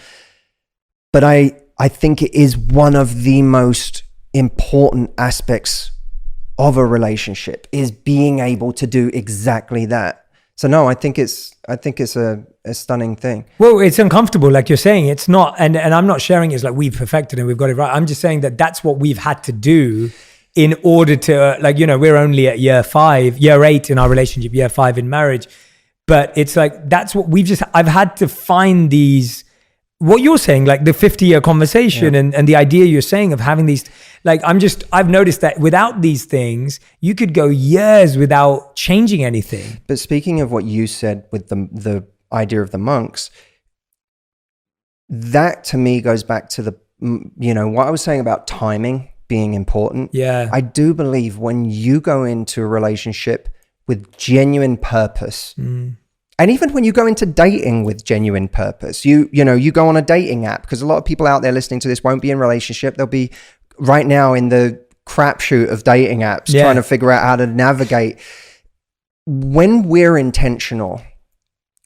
I think it is one of the most important aspects of a relationship, is being able to do exactly that. So no, I think it's a stunning thing. Well, it's uncomfortable, like you're saying. It's not, and I'm not sharing it as like we've perfected and we've got it right. I'm just saying that that's what we've had to do in order to, like, you know, we're only at year 8 in our relationship, year 5 in marriage. But it's like, that's what I've had to find these, what you're saying, like the 50-year conversation and the idea you're saying of having these, like, I've noticed that without these things, you could go years without changing anything. But speaking of what you said with the idea of the monks, that to me goes back to the, you know, what I was saying about timing being important. Yeah. I do believe when you go into a relationship with genuine purpose, and even when you go into dating with genuine purpose, you go on a dating app, because a lot of people out there listening to this won't be in a relationship. They'll be right now in the crapshoot of dating apps, trying to figure out how to navigate. When we're intentional,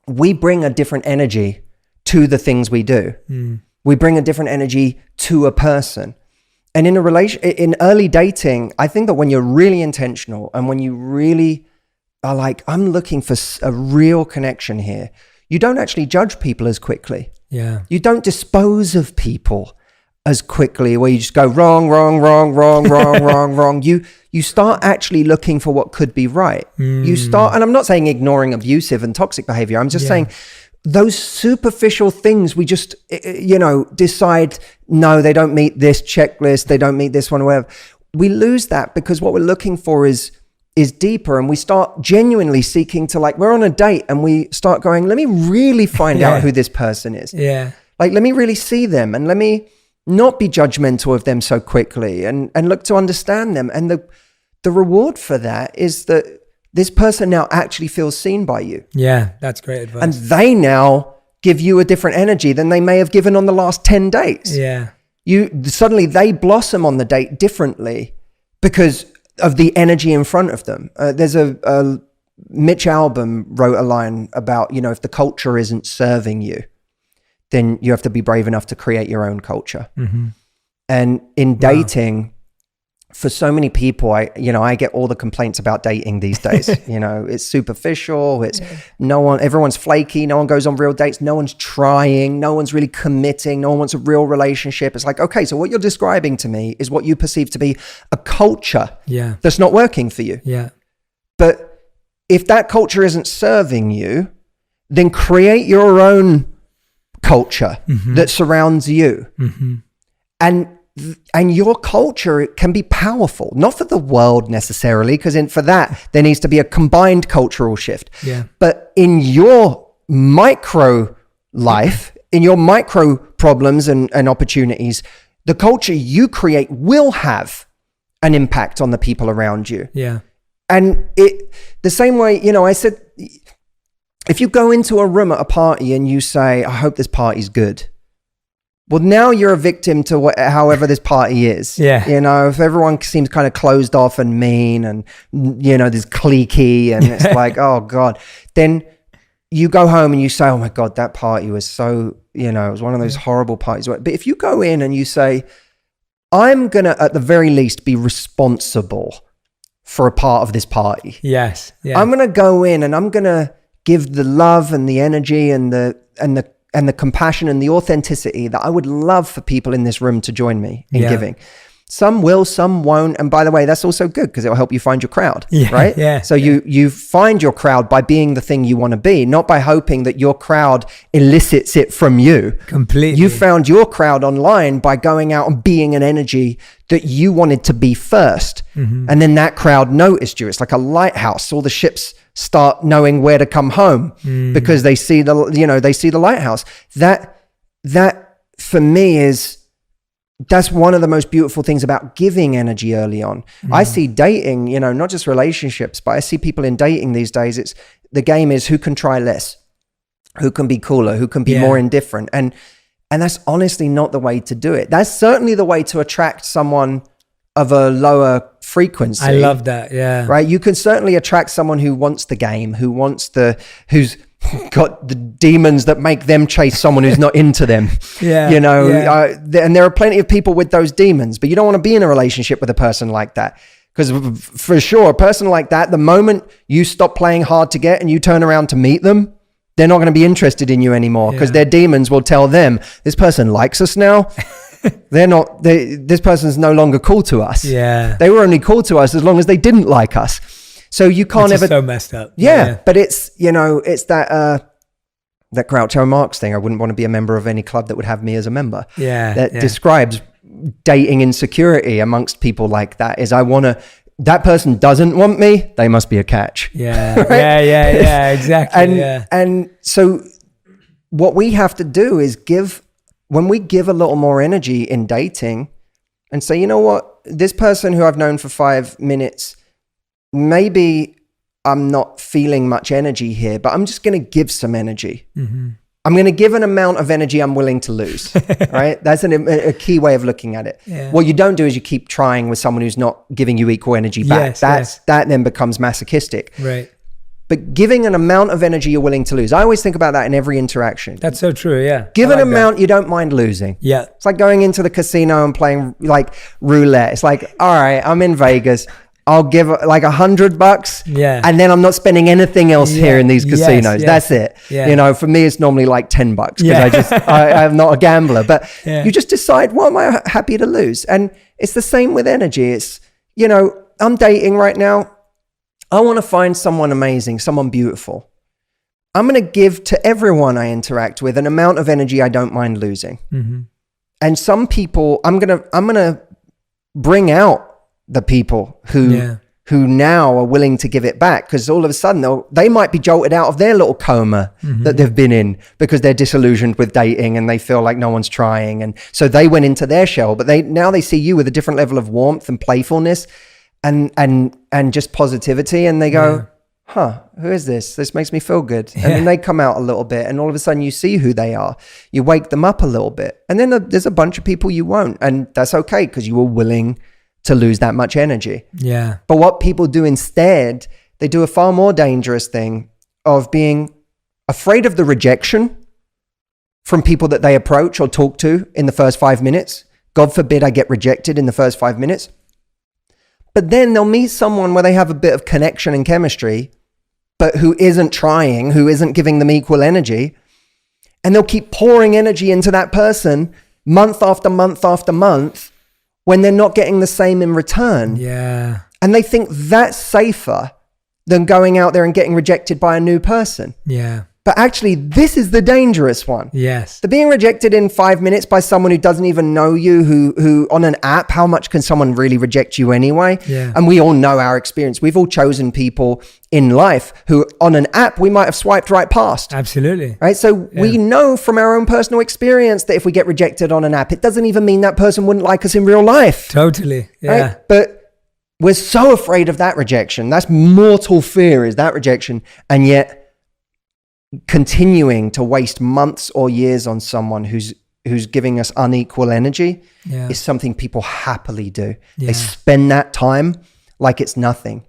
we bring a different energy to the things we do. We bring a different energy to a person. And in in early dating, I think that when you're really intentional and when you really are like, I'm looking for a real connection here, you don't actually judge people as quickly. Yeah. You don't dispose of people as quickly, where you just go wrong. You start actually looking for what could be right. You start, and I'm not saying ignoring abusive and toxic behavior. I'm just saying those superficial things, we just, decide, no, they don't meet this checklist, they don't meet this one, or whatever. We lose that, because what we're looking for is deeper, and we start genuinely seeking to, like, we're on a date and we start going, let me really find out who this person is. Yeah. Like, let me really see them, and let me not be judgmental of them so quickly, and look to understand them. And the reward for that is that this person now actually feels seen by you. Yeah, that's great advice. And they now give you a different energy than they may have given on the last 10 dates. Yeah. Suddenly they blossom on the date differently because of the energy in front of them. There's a Mitch Albom wrote a line about, if the culture isn't serving you, then you have to be brave enough to create your own culture. And in dating, for so many people, I get all the complaints about dating these days. It's superficial. It's everyone's flaky. No one goes on real dates. No one's trying. No one's really committing. No one wants a real relationship. It's like, okay, so what you're describing to me is what you perceive to be a culture that's not working for you. Yeah. But if that culture isn't serving you, then create your own culture that surrounds you. And your culture can be powerful, not for the world necessarily, because for that, there needs to be a combined cultural shift. Yeah. But in your micro life, in your micro problems and opportunities, the culture you create will have an impact on the people around you. Yeah. And the same way, I said, if you go into a room at a party and you say, I hope this party's good. Well, now you're a victim to however this party is. Yeah. If everyone seems kind of closed off and mean and, there's cliquey and it's like, oh God, then you go home and you say, oh my God, that party was so, it was one of those horrible parties. But if you go in and you say, I'm going to, at the very least, be responsible for a part of this party. Yes. Yeah. I'm going to go in and I'm going to give the love and the energy and the compassion and the authenticity that I would love for people in this room to join me in giving. Some will, some won't. And by the way, that's also good because it will help you find your crowd, right? Yeah. So you find your crowd by being the thing you want to be, not by hoping that your crowd elicits it from you. Completely. You found your crowd online by going out and being an energy that you wanted to be first. And then that crowd noticed you. It's like a lighthouse. All the ships start knowing where to come home because they see the lighthouse. That for me that's one of the most beautiful things about giving energy early on. I see dating, not just relationships, but I see people in dating these days. The game is who can try less, who can be cooler, who can be more indifferent. And that's honestly not the way to do it. That's certainly the way to attract someone of a lower frequency. I love that. Yeah. Right. You can certainly attract someone who wants the game, who's got the demons that make them chase someone who's not into them. Yeah. You know, and there are plenty of people with those demons, but you don't want to be in a relationship with a person like that. Because for sure, a person like that, the moment you stop playing hard to get and you turn around to meet them, they're not going to be interested in you anymore, because their demons will tell them, this person likes us now. This person's no longer cool to us. Yeah. They were only cool to us as long as they didn't like us. So you can't ever. So messed up. Yeah. But it's, it's that Groucho Marx thing. I wouldn't want to be a member of any club that would have me as a member. Yeah. That describes dating insecurity amongst people like that. That person doesn't want me, they must be a catch. Yeah. Right? Yeah, exactly. And so what we have to do is when we give a little more energy in dating and say, you know what, this person who I've known for 5 minutes, maybe I'm not feeling much energy here, but I'm just going to give some energy. Mm-hmm. I'm going to give an amount of energy I'm willing to lose, right? That's a key way of looking at it. Yeah. What you don't do is you keep trying with someone who's not giving you equal energy back. That then becomes masochistic. Right. But giving an amount of energy you're willing to lose. I always think about that in every interaction. That's so true, yeah. Give an amount you don't mind losing. Yeah. It's like going into the casino and playing like roulette. It's like, all right, I'm in Vegas. I'll give like $100. Yeah. And then I'm not spending anything else here in these casinos. That's it. Yeah. For me, it's normally like $10 because I'm not a gambler, but you just decide, what am I happy to lose? And it's the same with energy. It's, I'm dating right now. I want to find someone amazing, someone beautiful. I'm going to give to everyone I interact with an amount of energy I don't mind losing. Mm-hmm. And some people, I'm going to bring out the people who now are willing to give it back, because all of a sudden they might be jolted out of their little coma that they've been in because they're disillusioned with dating and they feel like no one's trying, and so they went into their shell, but now they see you with a different level of warmth and playfulness and just positivity, and they go, who is this? This makes me feel good. And then they come out a little bit, and all of a sudden you see who they are. You wake them up a little bit, and then there's a bunch of people you won't, and that's okay because you were willing to lose that much energy. Yeah. But what people do instead, they do a far more dangerous thing of being afraid of the rejection from people that they approach or talk to in the first 5 minutes. God forbid I get rejected in the first 5 minutes. But then they'll meet someone where they have a bit of connection and chemistry, but who isn't trying, who isn't giving them equal energy. And they'll keep pouring energy into that person month after month after month, when they're not getting the same in return. Yeah. And they think that's safer than going out there and getting rejected by a new person. Yeah. But actually, this is the dangerous one. Yes. The being rejected in 5 minutes by someone who doesn't even know you, who on an app, how much can someone really reject you anyway? Yeah. And we all know our experience. We've all chosen people in life who on an app, we might have swiped right past. Absolutely. Right. So we know from our own personal experience that if we get rejected on an app, it doesn't even mean that person wouldn't like us in real life. Totally. Yeah. Right? But we're so afraid of that rejection. That's mortal fear, is that rejection. And yet, continuing to waste months or years on someone who's giving us unequal energy is something people happily do. They spend that time like it's nothing.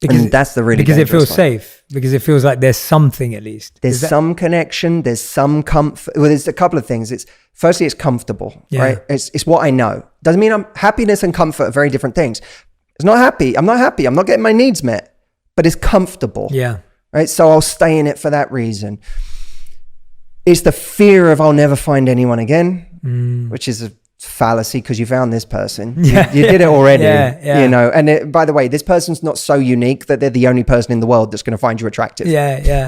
And that's the really because it feels safe, because it feels like there's something, at least there's some connection, there's some comfort. Well, there's a couple of things. Firstly, it's comfortable, right? It's what I know. Doesn't mean happiness and comfort are very different things. I'm not happy. I'm not getting my needs met, but it's comfortable. Yeah. Right. So I'll stay in it for that reason. It's the fear of I'll never find anyone again, which is a fallacy because you found this person. You did it already, And by the way, this person's not so unique that they're the only person in the world that's going to find you attractive.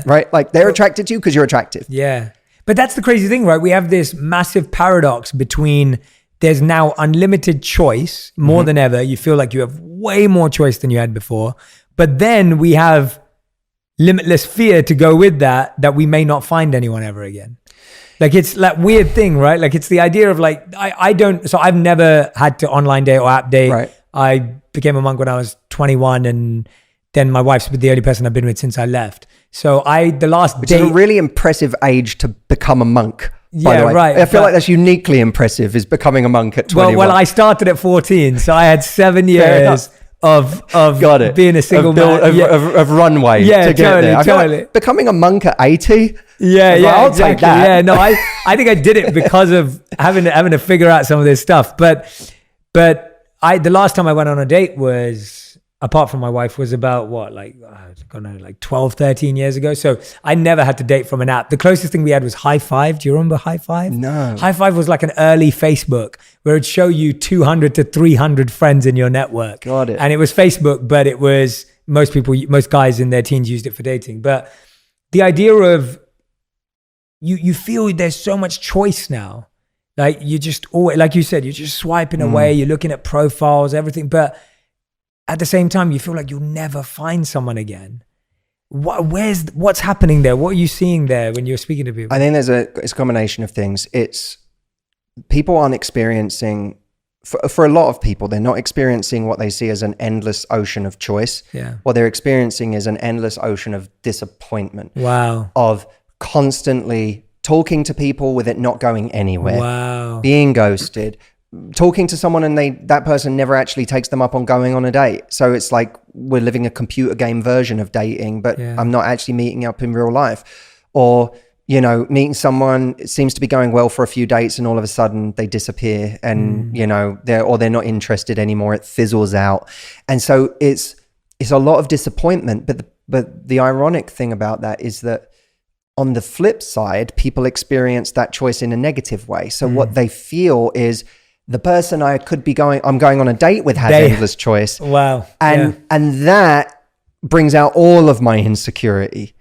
Right. Like they're attracted to you because you're attractive. Yeah. But that's the crazy thing, right? We have this massive paradox between there's now unlimited choice more than ever. You feel like you have way more choice than you had before. But then we have limitless fear to go with that we may not find anyone ever again. Like it's that weird thing, right? Like it's the idea of like, I've never had to online date or app date. Right. I became a monk when I was 21, and then my wife's the only person I've been with since I left. So Which is a really impressive age to become a monk. By the way. Right. I feel like that's uniquely impressive, is becoming a monk at 21. Well, I started at 14, so I had 7 years. Got it. being a single man. Of runway to get there. I feel like becoming a monk at 80. I'll exactly. take that. Yeah, no, I think I did it because of having to figure out some of this stuff. But the last time I went on a date was, apart from my wife, was about what, like, I don't know, like 12, 13 years ago. So I never had to date from an app. The closest thing we had was High Five. Do you remember High Five? No. High Five was like an early Facebook where it'd show you 200 to 300 friends in your network. Got it. And it was Facebook, but it was most guys in their teens used it for dating. But the idea of you feel there's so much choice now. Like you just always, like you said, you're just swiping away, you're looking at profiles, everything. But at the same time, you feel like you'll never find someone again. What's happening there? What are you seeing there when you're speaking to people? I think it's a combination of things. It's people aren't experiencing, for a lot of people, they're not experiencing what they see as an endless ocean of choice. Yeah. What they're experiencing is an endless ocean of disappointment. Wow. Of constantly talking to people with it not going anywhere. Wow. Being ghosted. Talking to someone and that person never actually takes them up on going on a date. So it's like we're living a computer game version of dating, but I'm not actually meeting up in real life. Or, meeting someone, it seems to be going well for a few dates and all of a sudden they disappear and, they're not interested anymore. It fizzles out. And so it's a lot of disappointment. But the ironic thing about that is that on the flip side, people experience that choice in a negative way. So what they feel is, the person I'm going on a date with has endless choice. Wow. And that brings out all of my insecurity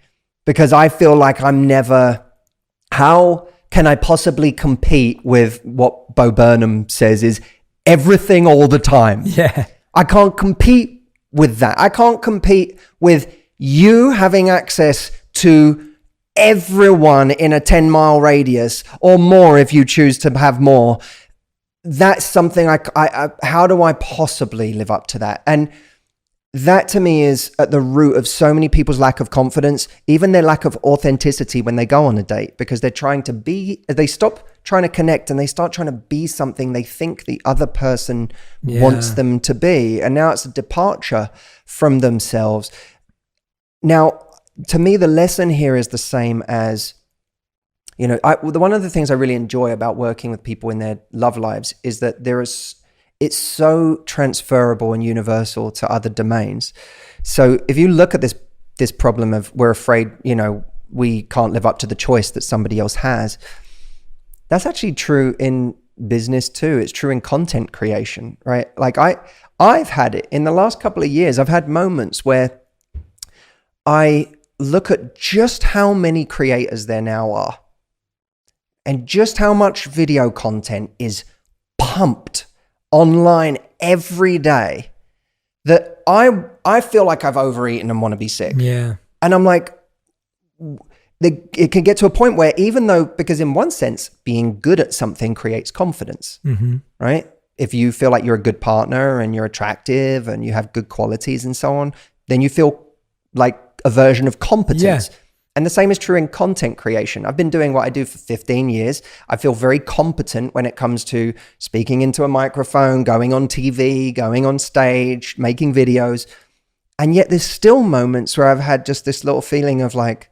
because I feel like how can I possibly compete with what Bo Burnham says is everything all the time? Yeah. I can't compete with that. I can't compete with you having access to everyone in a 10-mile radius or more if you choose to have more. That's something I how do I possibly live up to that? And that to me is at the root of so many people's lack of confidence, even their lack of authenticity when they go on a date, because they stop trying to connect and they start trying to be something they think the other person wants them to be. And now it's a departure from themselves. Now, to me, the lesson here is the same as, one of the things I really enjoy about working with people in their love lives is that it's so transferable and universal to other domains. So if you look at this problem of we're afraid, we can't live up to the choice that somebody else has, that's actually true in business too. It's true in content creation, right? Like I've had it in the last couple of years. I've had moments where I look at just how many creators there now are and just how much video content is pumped online every day that I feel like I've overeaten and want to be sick. Yeah. And I'm like, it can get to a point where because in one sense, being good at something creates confidence, right? If you feel like you're a good partner and you're attractive and you have good qualities and so on, then you feel like a version of competence. Yeah. And the same is true in content creation. I've been doing what I do for 15 years. I feel very competent when it comes to speaking into a microphone, going on TV, going on stage, making videos. And yet there's still moments where I've had just this little feeling of like,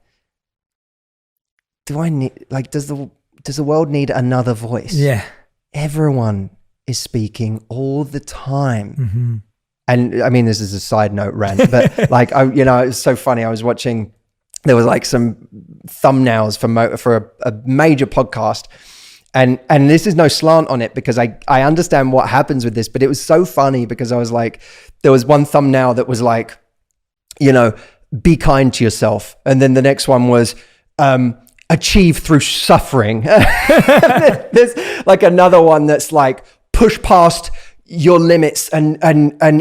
does the world need another voice? Yeah. Everyone is speaking all the time. And I mean, this is a side note rant, but it's so funny. I was watching, there was like some thumbnails for a major podcast. And this is no slant on it because I understand what happens with this, but it was so funny because I was like, there was one thumbnail that was like, be kind to yourself. And then the next one was, achieve through suffering. There's like another one that's like, push past your limits and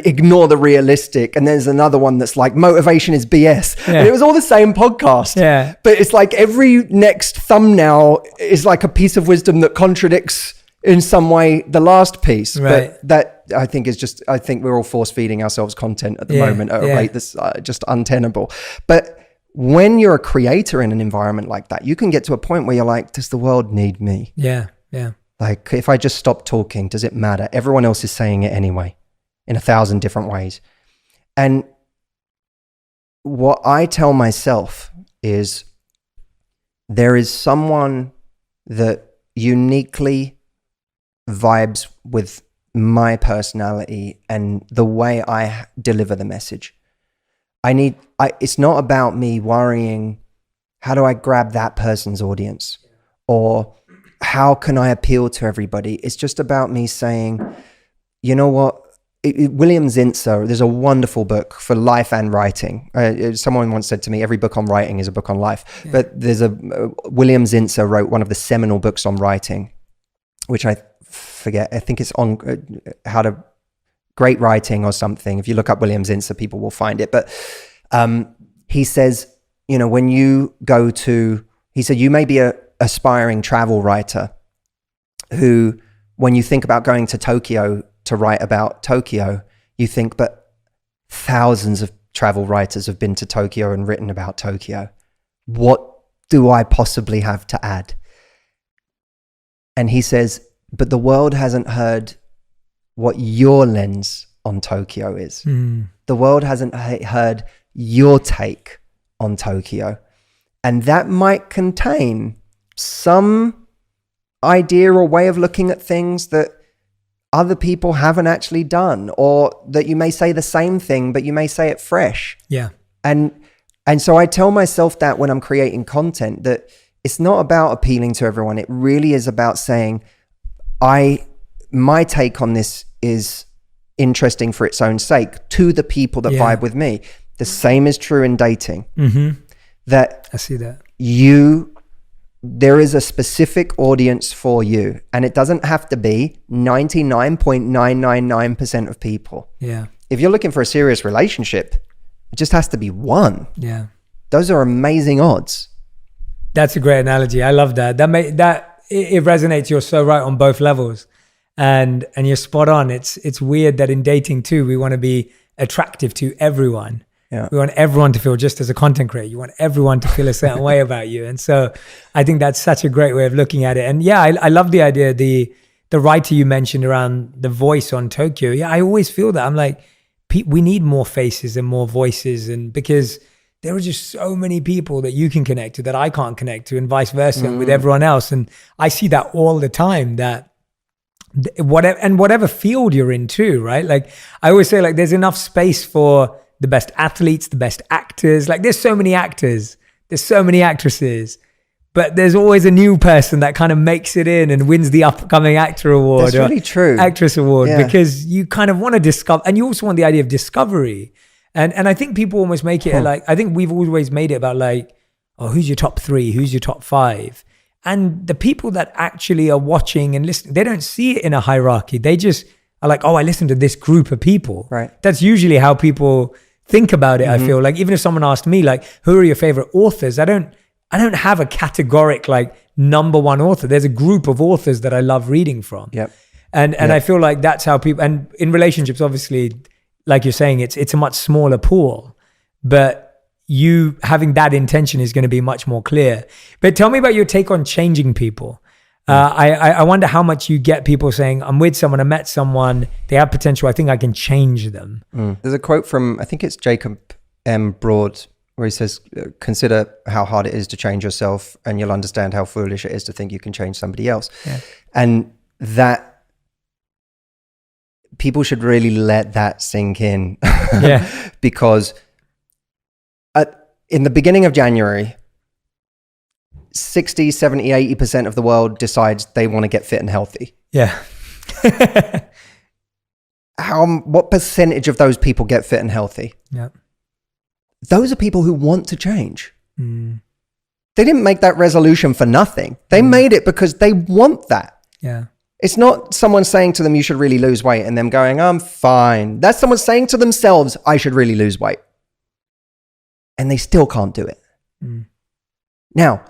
ignore the realistic. And there's another one that's like motivation is BS. Yeah. And it was all the same podcast. Yeah. But it's like every next thumbnail is like a piece of wisdom that contradicts in some way the last piece. Right. But that I think I think we're all force feeding ourselves content at the moment at a rate that's just untenable. But when you're a creator in an environment like that, you can get to a point where you're like, does the world need me? Yeah. Yeah. Like, if I just stop talking, does it matter? Everyone else is saying it anyway, in 1,000 different ways. And what I tell myself is there is someone that uniquely vibes with my personality and the way I deliver the message. It's not about me worrying, how do I grab that person's audience? Or how can I appeal to everybody? It's just about me saying, you know what? William Zinsser, there's a wonderful book for life and writing. Someone once said to me, every book on writing is a book on life. Yeah. But there's William Zinsser wrote one of the seminal books on writing, which I forget. I think it's on how to great writing or something. If you look up William Zinsser, people will find it. But he says, you know, when you go to, he said, you may be a aspiring travel writer who, when you think about going to Tokyo to write about Tokyo, you think, but thousands of travel writers have been to Tokyo and written about Tokyo. What do I possibly have to add? And he says, but the world hasn't heard what your lens on Tokyo is. The world hasn't heard your take on Tokyo. And that might contain some idea or way of looking at things that other people haven't actually done, or that you may say the same thing, but you may say it fresh. Yeah. And so I tell myself that when I'm creating content, that it's not about appealing to everyone. It really is about saying, my take on this is interesting for its own sake to the people that vibe with me. The same is true in dating. That I see that. There is a specific audience for you, and it doesn't have to be 99.999% of people. Yeah. If you're looking for a serious relationship, it just has to be one. Yeah. Those are amazing odds. That's a great analogy. I love that. It resonates. You're so right on both levels, and you're spot on. It's weird that in dating too, we want to be attractive to everyone. Yeah. We want everyone to feel, just as a content creator, you want everyone to feel a certain way about you. And so I think that's such a great way of looking at it. And yeah, I love the idea, the writer you mentioned around the voice on Tokyo. Yeah, I always feel that. I'm like, we need more faces and more voices, and because there are just so many people that you can connect to that I can't connect to, and vice versa with everyone else. And I see that all the time, that whatever field you're in too, right? Like I always say, like, there's enough space for the best athletes, the best actors. Like there's so many actors, there's so many actresses, but there's always a new person that kind of makes it in and wins the upcoming actor award. That's really true. Actress award, because you kind of want to discover, and you also want the idea of discovery. And I think people almost make it like, I think we've always made it about like, oh, who's your top 3? Who's your top 5? And the people that actually are watching and listening, they don't see it in a hierarchy. They just are like, oh, I listen to this group of people. Right. That's usually how people think about it. I feel like, even if someone asked me like, who are your favorite authors? I don't have a categoric like number one author. There's a group of authors that I love reading from. Yep. And I feel like that's how people, and in relationships, obviously, like you're saying, it's a much smaller pool, but you having that intention is going to be much more clear. But tell me about your take on changing people. I wonder how much you get people saying, I'm with someone, I met someone, they have potential, I think I can change them. There's a quote from, I think it's Jacob M. Broad, where he says, consider how hard it is to change yourself, and you'll understand how foolish it is to think you can change somebody else. Yeah. And that people should really let that sink in. Because in the beginning of January, 60, 70, 80% of the world decides they want to get fit and healthy. Yeah. What percentage of those people get fit and healthy? Yeah. Those are people who want to change. They didn't make that resolution for nothing. They made it because they want that. Yeah. It's not someone saying to them, you should really lose weight, and them going, I'm fine. That's someone saying to themselves, I should really lose weight. And they still can't do it. Now,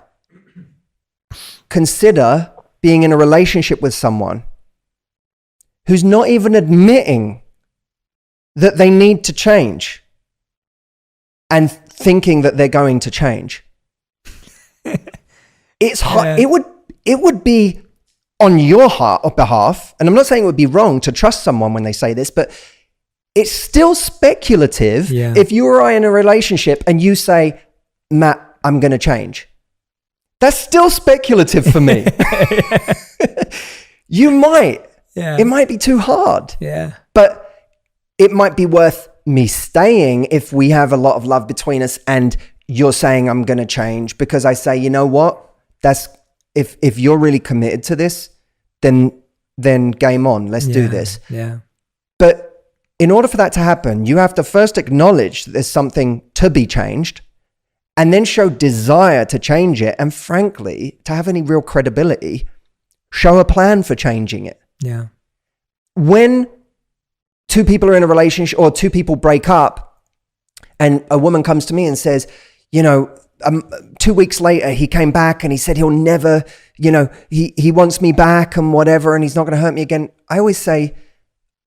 consider being in a relationship with someone who's not even admitting that they need to change and thinking that they're going to change. It's hard. It would be on your behalf, and I'm not saying it would be wrong to trust someone when they say this, but it's still speculative if you or I are in a relationship and you say, Matt, I'm going to change. That's still speculative for me. You might. Yeah. It might be too hard. Yeah. But it might be worth me staying if we have a lot of love between us and you're saying I'm going to change, because I say, you know what? That's if you're really committed to this, then game on. Let's do this. Yeah. But in order for that to happen, you have to first acknowledge there's something to be changed, and then show desire to change it. And frankly, to have any real credibility, show a plan for changing it. Yeah. When two people are in a relationship or two people break up and a woman comes to me and says, 2 weeks later, he came back and he said he'll never, he wants me back and whatever, and he's not going to hurt me again. I always say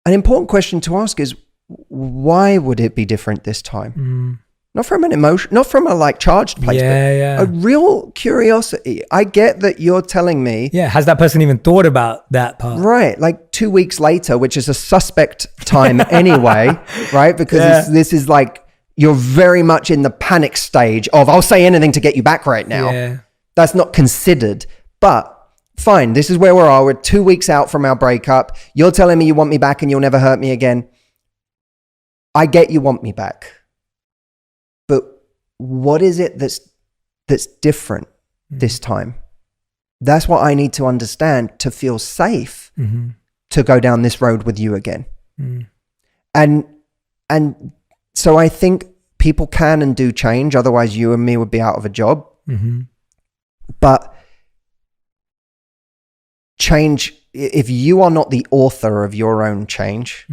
an important question to ask is, why would it be different this time? Not from an emotion, not from a charged place, but a real curiosity. I get that you're telling me. Yeah. Has that person even thought about that part? Right. 2 weeks later, which is a suspect time anyway, right? Because this is you're very much in the panic stage of, I'll say anything to get you back right now. Yeah. That's not considered, but fine. This is where we are. We're 2 weeks out from our breakup. You're telling me you want me back and you'll never hurt me again. I get you want me back. But what is it that's different this time? That's what I need to understand to feel safe to go down this road with you again. And so I think people can and do change. Otherwise, you and me would be out of a job. But change, if you are not the author of your own change,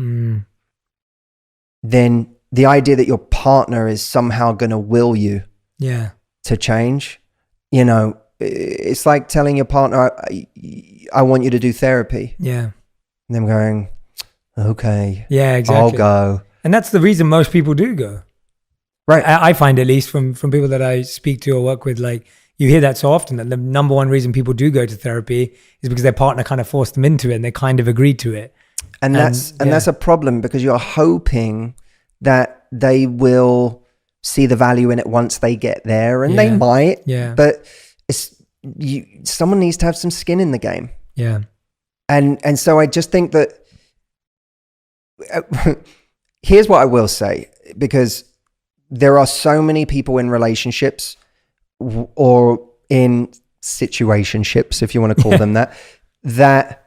then the idea that your partner is somehow going to will you to change, it's like telling your partner, I want you to do therapy. Yeah. And them going, okay. Yeah, exactly. I'll go. And that's the reason most people do go. Right. I find, at least from people that I speak to or work with, you hear that so often, that the number one reason people do go to therapy is because their partner kind of forced them into it and they kind of agreed to it. And that's a problem, because you're hoping that they will see the value in it once they get there, and they might. Yeah. But someone needs to have some skin in the game. Yeah. And so I just think that here's what I will say, because there are so many people in relationships or in situationships, if you want to call them that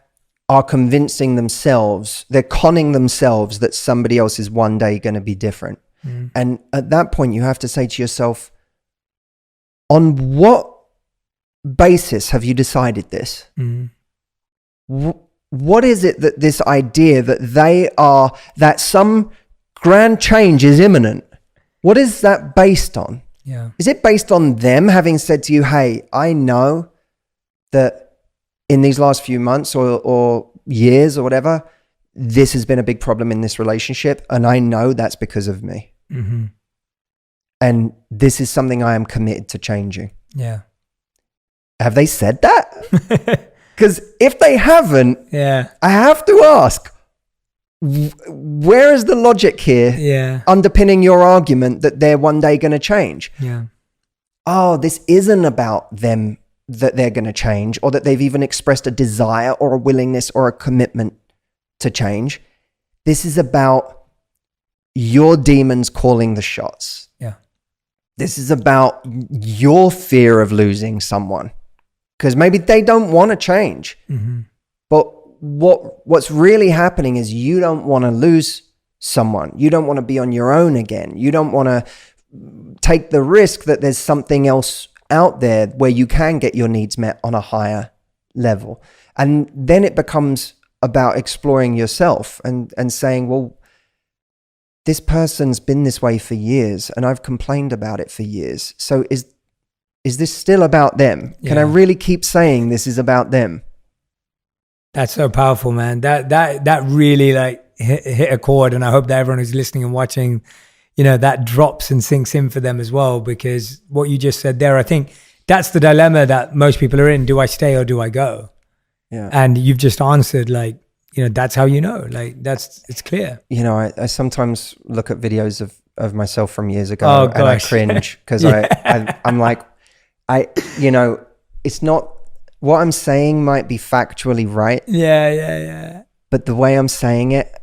are convincing themselves, they're conning themselves that somebody else is one day going to be different. And at that point, you have to say to yourself, on what basis have you decided this? What is it that this idea that some grand change is imminent? What is that based on? Yeah. Is it based on them having said to you, hey, I know that in these last few months or years or whatever, this has been a big problem in this relationship, and I know that's because of me. And this is something I am committed to changing. Yeah. Have they said that? Because if they haven't, I have to ask, where is the logic here underpinning your argument that they're one day going to change? Yeah. Oh, this isn't about them, that they're going to change, or that they've even expressed a desire or a willingness or a commitment to change. This is about your demons calling the shots. Yeah. This is about your fear of losing someone, because maybe they don't want to change. But what's really happening is you don't want to lose someone. You don't want to be on your own again. You don't want to take the risk that there's something else out there where you can get your needs met on a higher level. And then it becomes about exploring yourself and saying, well, this person's been this way for years and I've complained about it for years. So is this still about them? Yeah. Can I really keep saying this is about them? That's so powerful, man. That really hit a chord, and I hope that everyone who's listening and watching, that drops and sinks in for them as well, because what you just said there, I think that's the dilemma that most people are in. Do I stay or do I go? Yeah. And you've just answered that's how like it's clear. I sometimes look at videos of myself from years ago and I cringe because I'm like, it's not, what I'm saying might be factually right. Yeah. But the way I'm saying it,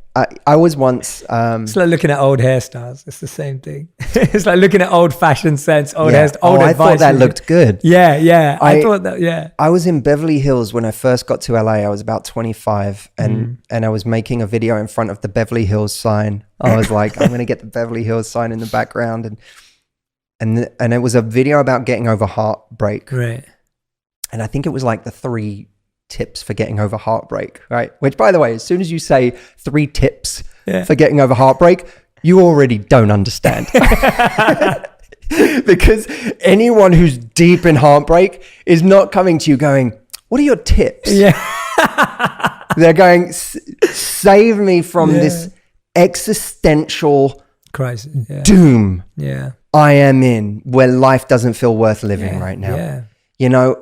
I was once... it's like looking at old hairstyles. It's the same thing. It's like looking at old fashion sense, old hairstyles, old advice. I thought that looked good. Yeah. I thought that, yeah. I was in Beverly Hills when I first got to LA. I was about 25 and I was making a video in front of the Beverly Hills sign. I was like, I'm going to get the Beverly Hills sign in the background. And it was a video about getting over heartbreak. Right. And I think it was like the 3 tips for getting over heartbreak, right? Which, by the way, as soon as you say 3 tips for getting over heartbreak, you already don't understand. Because anyone who's deep in heartbreak is not coming to you going, what are your tips? Yeah. They're going, save me from this existential crisis, doom Yeah. I am in, where life doesn't feel worth living right now. Yeah.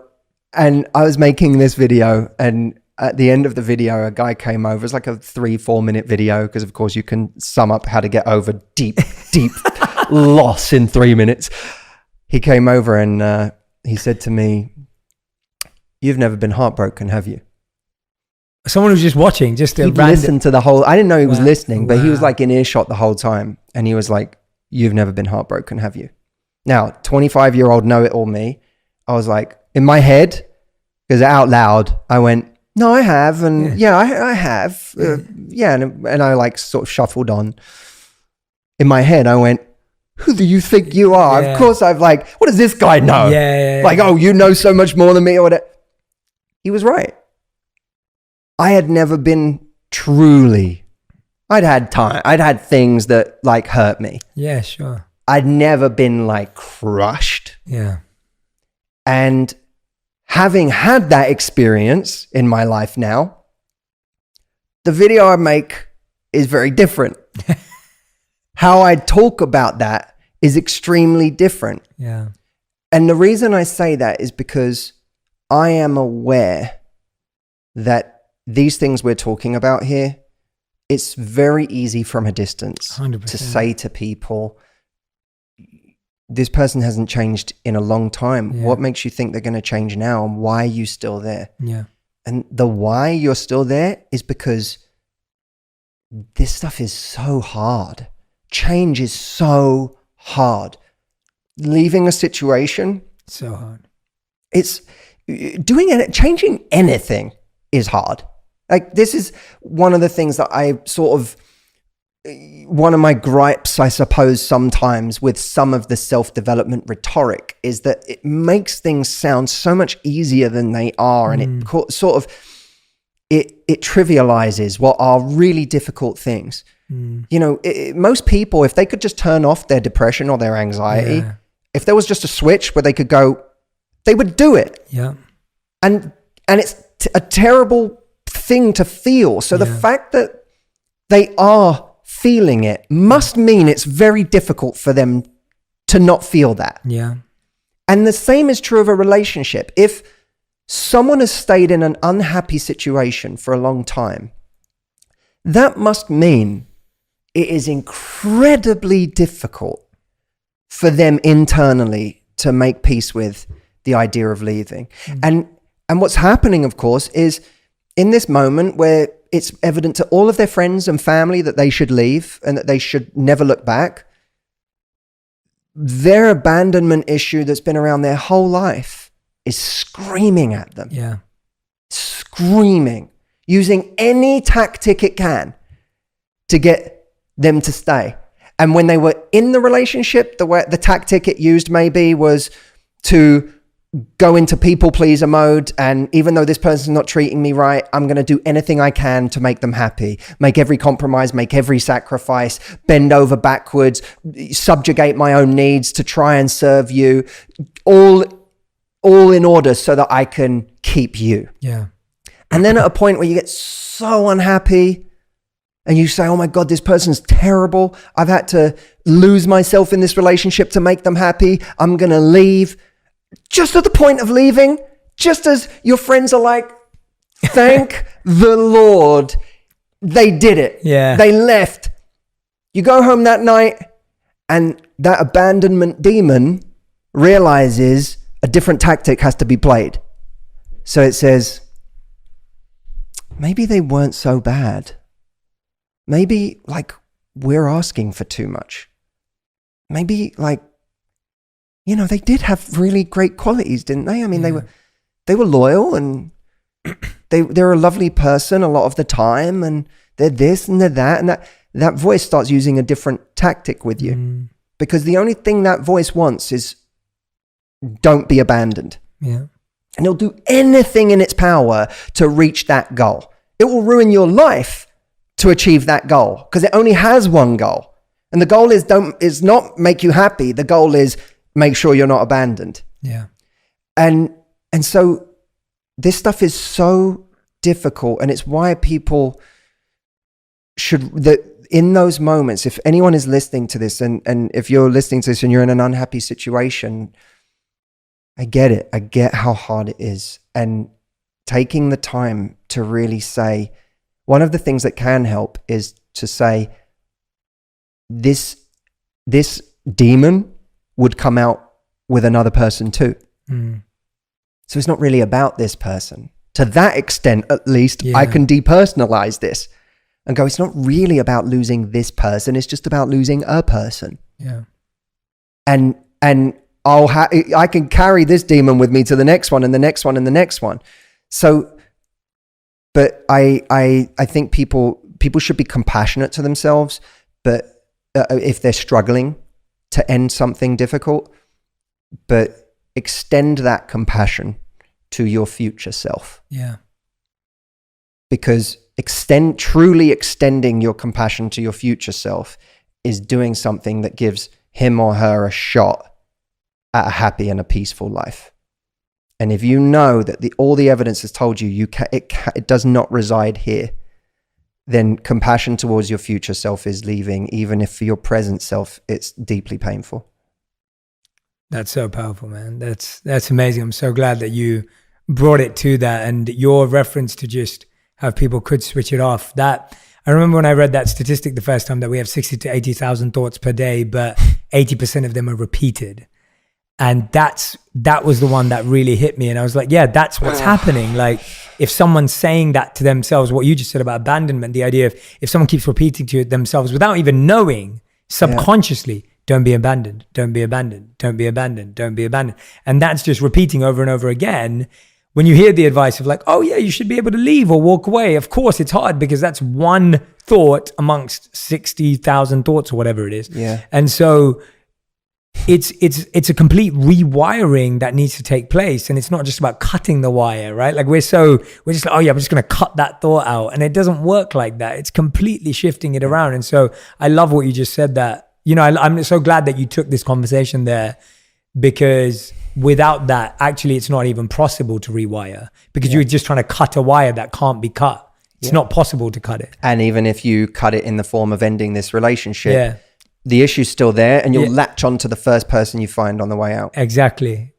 And I was making this video, and at the end of the video, a guy came over. It's like a 3-4 minute video, because of course you can sum up how to get over deep loss in 3 minutes. He came over and he said to me, "You've never been heartbroken, have you?" Someone who's just watching, just a He'd listened to the whole, I didn't know he was listening, but he was like in earshot the whole time. And he was like, "You've never been heartbroken, have you?" Now, 25-year-old know-it-all me, I was like, in my head, because out loud, I went, "No, I have." And I have. And I like sort of shuffled on. In my head, I went, "Who do you think you are?" Of course, I've like, what does this guy know? Like, oh, you know so much more than me or whatever. He was right. I had never been truly, I'd had things that like hurt me. Yeah, sure. I'd never been like crushed. Yeah. And having had that experience in my life now, the video I make is very different. How I talk about that is extremely different. Yeah. And the reason I say that is because I am aware that these things we're talking about here, it's very easy from a distance 100%. to say to people, this person hasn't changed in a long time. Yeah. What makes you think they're going to change now? And why are you still there? Yeah. And the why you're still there is because this stuff is so hard. Change is so hard. Leaving a situation, So hard. it's changing anything is hard. Like, this is one of the things that I sort of, one of my gripes, I suppose, sometimes with some of the self-development rhetoric is that it makes things sound so much easier than they are. And it sort of, it trivializes what are really difficult things. Most people, if they could just turn off their depression or their anxiety, if there was just a switch where they could go, they would do it. Yeah. And it's a terrible thing to feel. So the fact that they are feeling it must mean it's very difficult for them to not feel that. Yeah. And the same is true of a relationship. If someone has stayed in an unhappy situation for a long time, that must mean it is incredibly difficult for them internally to make peace with the idea of leaving. And what's happening, of course, is in this moment where it's evident to all of their friends and family that they should leave and that they should never look back, their abandonment issue that's been around their whole life is screaming at them. Yeah. Screaming, using any tactic it can to get them to stay. And when they were in the relationship, the tactic it used maybe was to go into people pleaser mode. And even though this person's not treating me right, I'm going to do anything I can to make them happy, make every compromise, make every sacrifice, bend over backwards, subjugate my own needs to try and serve you, all in order so that I can keep you. Yeah. And then at a point where you get so unhappy and you say, oh my God, this person's terrible. I've had to lose myself in this relationship to make them happy. I'm going to leave. Just at the point of leaving, just as your friends are like, thank the Lord, they did it. Yeah. They left. You go home that night and that abandonment demon realizes a different tactic has to be played. So it says, maybe they weren't so bad. Maybe like we're asking for too much. Maybe like, you know, they did have really great qualities, didn't they? I mean, they were loyal and they're a lovely person a lot of the time, and they're this and they're that, and that voice starts using a different tactic with you because the only thing that voice wants is don't be abandoned. Yeah. And it'll do anything in its power to reach that goal. It will ruin your life to achieve that goal because it only has one goal. And the goal is not make you happy. The goal is make sure you're not abandoned. Yeah. And so this stuff is so difficult, and it's why people in those moments, if anyone is listening to this, and if you're listening to this and you're in an unhappy situation, I get it. I get how hard it is. And taking the time to really say, one of the things that can help is to say, this demon would come out with another person too. So it's not really about this person. To that extent, at least, I can depersonalize this and go, it's not really about losing this person. It's just about losing a person. Yeah. And I can carry this demon with me to the next one and the next one and the next one. So, but I think people should be compassionate to themselves, but if they're struggling to end something difficult, but extend that compassion to your future self. Yeah. Because truly extending your compassion to your future self is doing something that gives him or her a shot at a happy and a peaceful life. And if you know that all the evidence has told you it does not reside here, then compassion towards your future self is leaving, even if for your present self it's deeply painful. That's so powerful, man. That's amazing. I'm so glad that you brought it to that, and your reference to just how people could switch it off. That I remember when I read that statistic the first time, that we have 60 to 80,000 thoughts per day, but 80% of them are repeated. And that was the one that really hit me. And I was like, yeah, that's what's happening. Like if someone's saying that to themselves, what you just said about abandonment, the idea of if someone keeps repeating to themselves without even knowing subconsciously, don't be abandoned, don't be abandoned, don't be abandoned, don't be abandoned. And that's just repeating over and over again. When you hear the advice of like, oh yeah, you should be able to leave or walk away. Of course it's hard because that's one thought amongst 60,000 thoughts or whatever it is. Yeah. And so it's a complete rewiring that needs to take place. And it's not just about cutting the wire, right? Like we're just like, oh yeah, I'm just going to cut that thought out. And it doesn't work like that. It's completely shifting it around. And so I love what you just said, that, you know, I'm so glad that you took this conversation there, because without that, actually, it's not even possible to rewire, because you're just trying to cut a wire that can't be cut. It's not possible to cut it. And even if you cut it in the form of ending this relationship, the issue's still there, and you'll latch on to the first person you find on the way out. Exactly.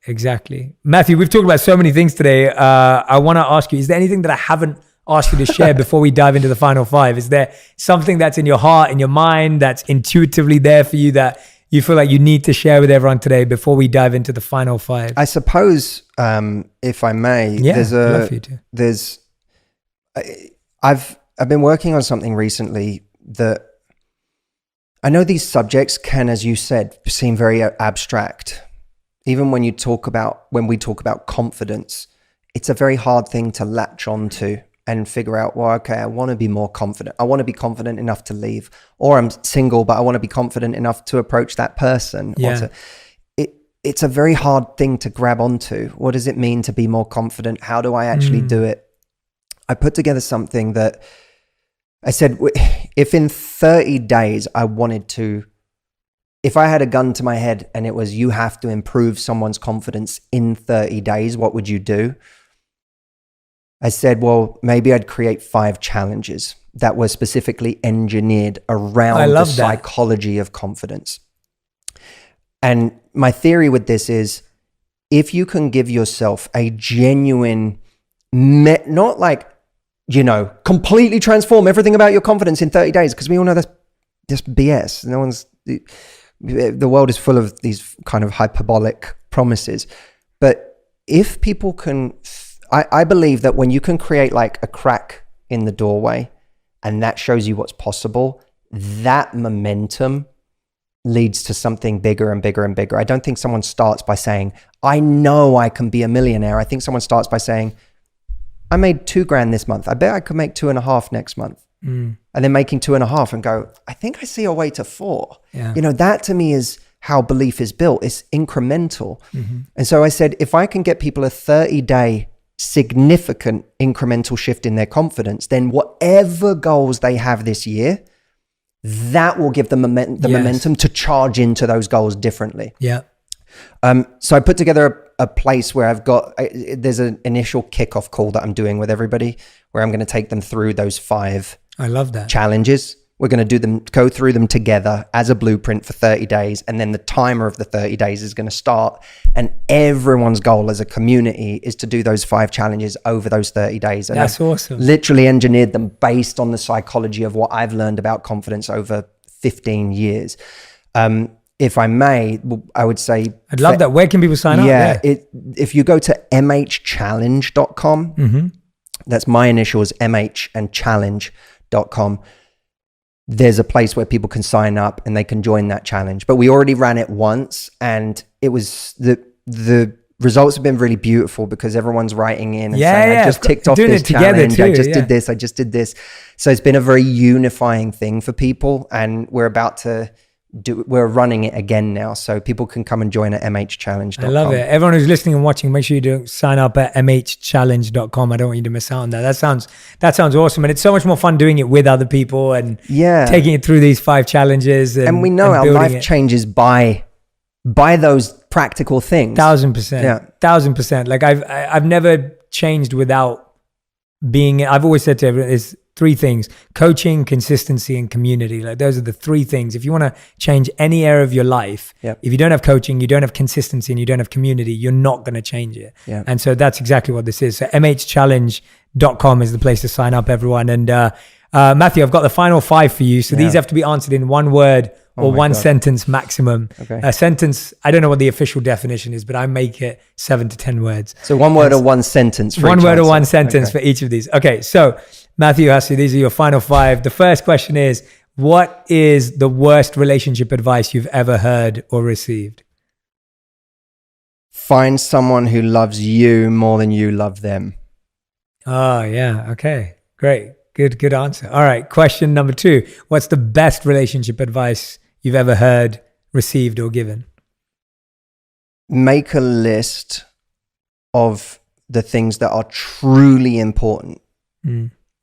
Matthew, we've talked about so many things today. I want to ask you, is there anything that I haven't asked you to share before we dive into the final five? Is there something that's in your heart, in your mind, that's intuitively there for you that you feel like you need to share with everyone today before we dive into the final five? I suppose, if I may, I'd love for you to. I've been working on something recently that I know these subjects can, as you said, seem very abstract. Even when we talk about confidence, it's a very hard thing to latch onto and figure out, well, okay, I want to be more confident. I want to be confident enough to leave, or I'm single, but I want to be confident enough to approach that person. Yeah. It's a very hard thing to grab onto. What does it mean to be more confident? How do I actually do it? I put together something that I said, if in 30 days if I had a gun to my head and it was, you have to improve someone's confidence in 30 days, what would you do? I said, well, maybe I'd create 5 challenges that were specifically engineered around the psychology of confidence. And my theory with this is, if you can give yourself a genuine, not like completely transform everything about your confidence in 30 days. Because we all know that's just BS. The world is full of these kind of hyperbolic promises. But if people can, I believe that when you can create like a crack in the doorway and that shows you what's possible, that momentum leads to something bigger and bigger and bigger. I don't think someone starts by saying, I know I can be a millionaire. I think someone starts by saying, I made $2,000 this month. I bet I could make 2.5 next month. And then making 2.5 and go, I think I see a way to 4. Yeah. That to me is how belief is built. It's incremental. And so I said, if I can get people a 30-day significant incremental shift in their confidence, then whatever goals they have this year, that will give them momentum to charge into those goals differently. Yeah. So I put together a place where there's an initial kickoff call that I'm doing with everybody, where I'm going to take them through those 5 I love that. challenges. We're going to go through them together as a blueprint for 30 days. And then the timer of the 30 days is going to start. And everyone's goal as a community is to do those 5 challenges over those 30 days. And That's awesome. Literally engineered them based on the psychology of what I've learned about confidence over 15 years. If I may, I would say... I'd love that. Where can people sign up? Yeah. If you go to mhchallenge.com, that's my initials, MH and challenge.com. There's a place where people can sign up and they can join that challenge. But we already ran it once, and it was the results have been really beautiful because everyone's writing in and saying, I just ticked off this challenge. I just did this. I just did this. So it's been a very unifying thing for people, and we're running it again now, so people can come and join at mhchallenge.com. I love it. Everyone who's listening and watching, make sure you do sign up at mhchallenge.com. I don't want you to miss out on that. That sounds awesome, and it's so much more fun doing it with other people and taking it through these 5 challenges. And we know our life changes by those practical things. 1,000%. Yeah, 1,000%. Like I've never changed without being. I've always said to everyone, it's 3 things: coaching, consistency, and community. Like those are the 3 things. If you want to change any area of your life, if you don't have coaching, you don't have consistency, and you don't have community, you're not going to change it. And so that's exactly what this is. So mhchallenge.com is the place to sign up, everyone. And Matthew, I've got the final 5 for you. So these have to be answered in 1 word or 1 sentence maximum. Okay. A sentence, I don't know what the official definition is, but I make it 7 to 10 words. So 1 word or 1 sentence for 1 word or 1 sentence for each of these. Okay, so Matthew, Hussey, these are your final 5. The first question is, what is the worst relationship advice you've ever heard or received? Find someone who loves you more than you love them. Oh, yeah. Okay, great. Good answer. All right, question number 2. What's the best relationship advice you've ever heard, received, or given? Make a list of the things that are truly important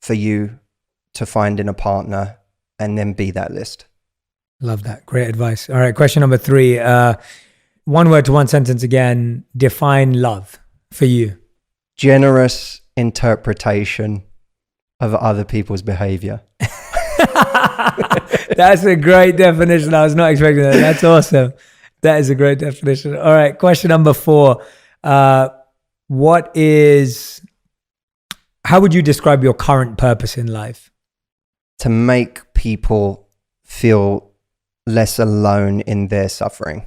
for you to find in a partner, and then be that list. Love that. Great advice. All right, question number 3. 1 word to 1 sentence again. Define love for you. Generous interpretation of other people's behavior. That's a great definition. I was not expecting that. That's awesome. That is a great definition. All right, question number 4. How would you describe your current purpose in life? To make people feel less alone in their suffering.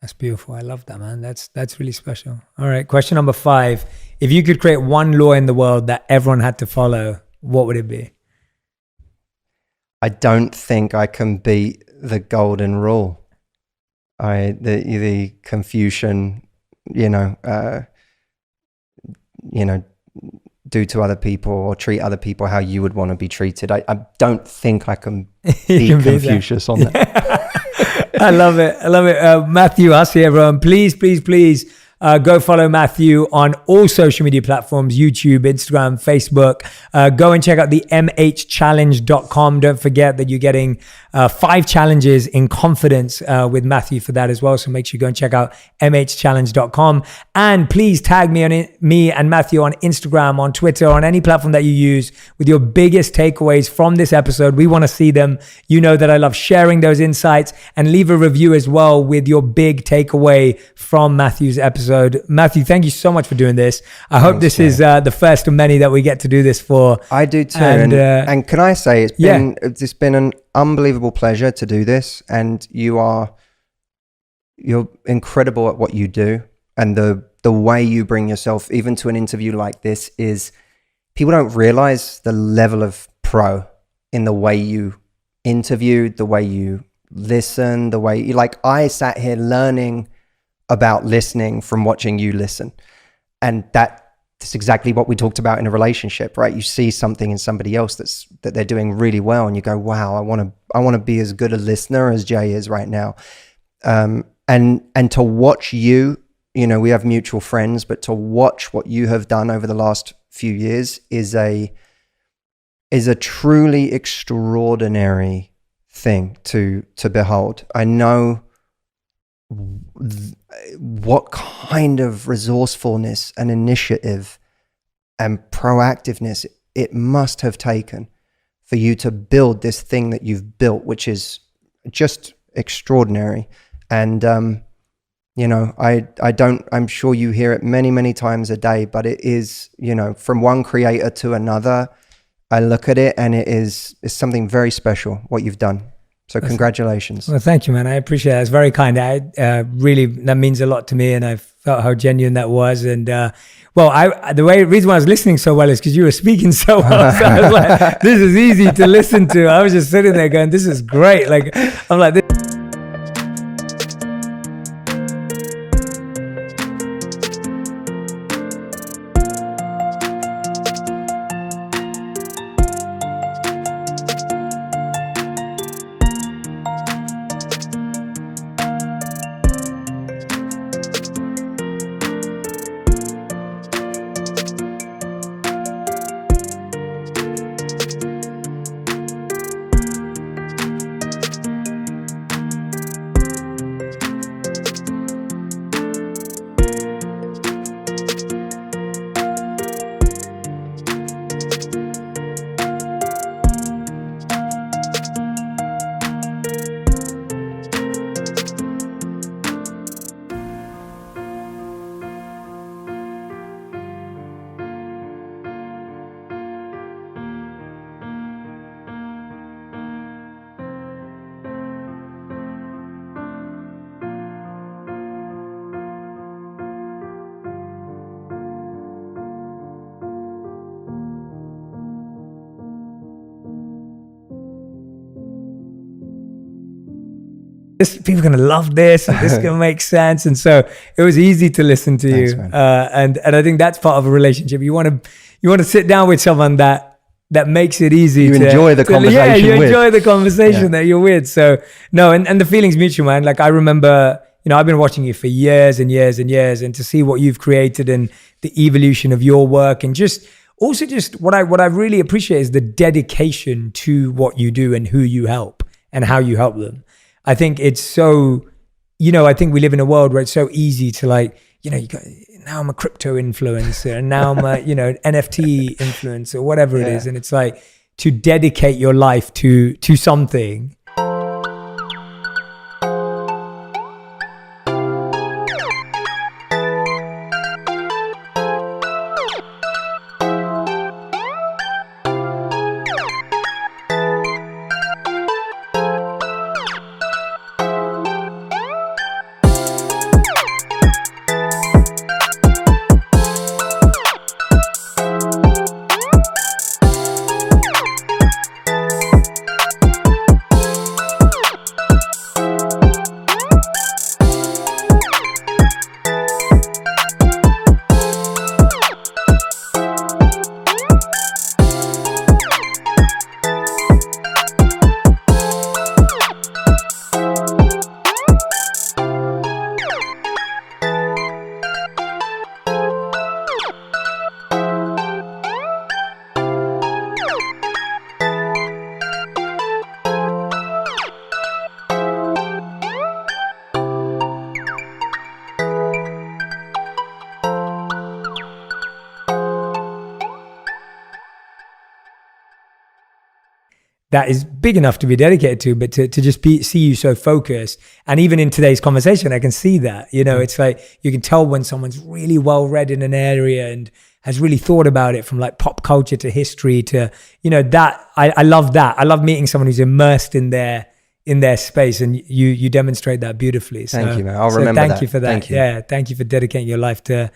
That's beautiful. I love that, man. That's really special. All right, question number 5. If you could create 1 law in the world that everyone had to follow, what would it be? I don't think I can beat the golden rule. The Confucian, do to other people or treat other people how you would want to be treated. I don't think I can beat Confucius on that. I love it. Matthew Hussey, everyone. Please go follow Matthew on all social media platforms: YouTube, Instagram, Facebook. Go and check out the mhchallenge.com. Don't forget that you're getting 5 challenges in confidence with Matthew for that as well. So make sure you go and check out mhchallenge.com. And please tag me and Matthew on Instagram, on Twitter, on any platform that you use with your biggest takeaways from this episode. We want to see them. You know that I love sharing those insights, and leave a review as well with your big takeaway from Matthew's episode. Matthew, thank you so much for doing this. I hope this is the first of many that we get to do this for. I do too. And can I say it's been an unbelievable pleasure to do this, and you're incredible at what you do, and the way you bring yourself even to an interview like this is, people don't realize the level of pro in the way you interview, the way you listen, the way you, like, I sat here learning about listening from watching you listen, and that's exactly what we talked about in a relationship, right? You see something in somebody else that they're doing really well, and you go, wow, I want to be as good a listener as Jay is right now. And to watch you, we have mutual friends, but to watch what you have done over the last few years is a truly extraordinary thing to behold. I know what kind of resourcefulness and initiative and proactiveness it must have taken for you to build this thing that you've built, which is just extraordinary. And I'm sure you hear it many, many times a day, but it is, from one creator to another, I look at it and it's something very special what you've done. So congratulations. Well, thank you, man. I appreciate it. It's very kind. Really, that means a lot to me, and I felt how genuine that was. And the reason why I was listening so well is because you were speaking so well. So I was like, this is easy to listen to. I was just sitting there going, this is great. Like, I'm like, this. People are going to love this, and this is going to make sense. And so it was easy to listen to you. And I think that's part of a relationship. You want to sit down with someone that makes it easy. You enjoy the conversation. Yeah, you enjoy the conversation that you're with. So no, and the feeling's mutual, man. Like, I remember, I've been watching you for years and years and years, and to see what you've created and the evolution of your work, and just what I really appreciate is the dedication to what you do and who you help and how you help them. I think it's so, I think we live in a world where it's so easy to, like, now I'm a crypto influencer, and now I'm a, NFT influencer, whatever it is. And it's like, to dedicate your life to something. that is big enough to be dedicated to, but to just see you so focused. And even in today's conversation, I can see that, it's like, you can tell when someone's really well read in an area and has really thought about it, from like pop culture to history to, that I love that. I love meeting someone who's immersed in their space, and you demonstrate that beautifully. So, thank you, man. I'll remember thank that. you for that. Thank you. Yeah. Thank you for dedicating your life to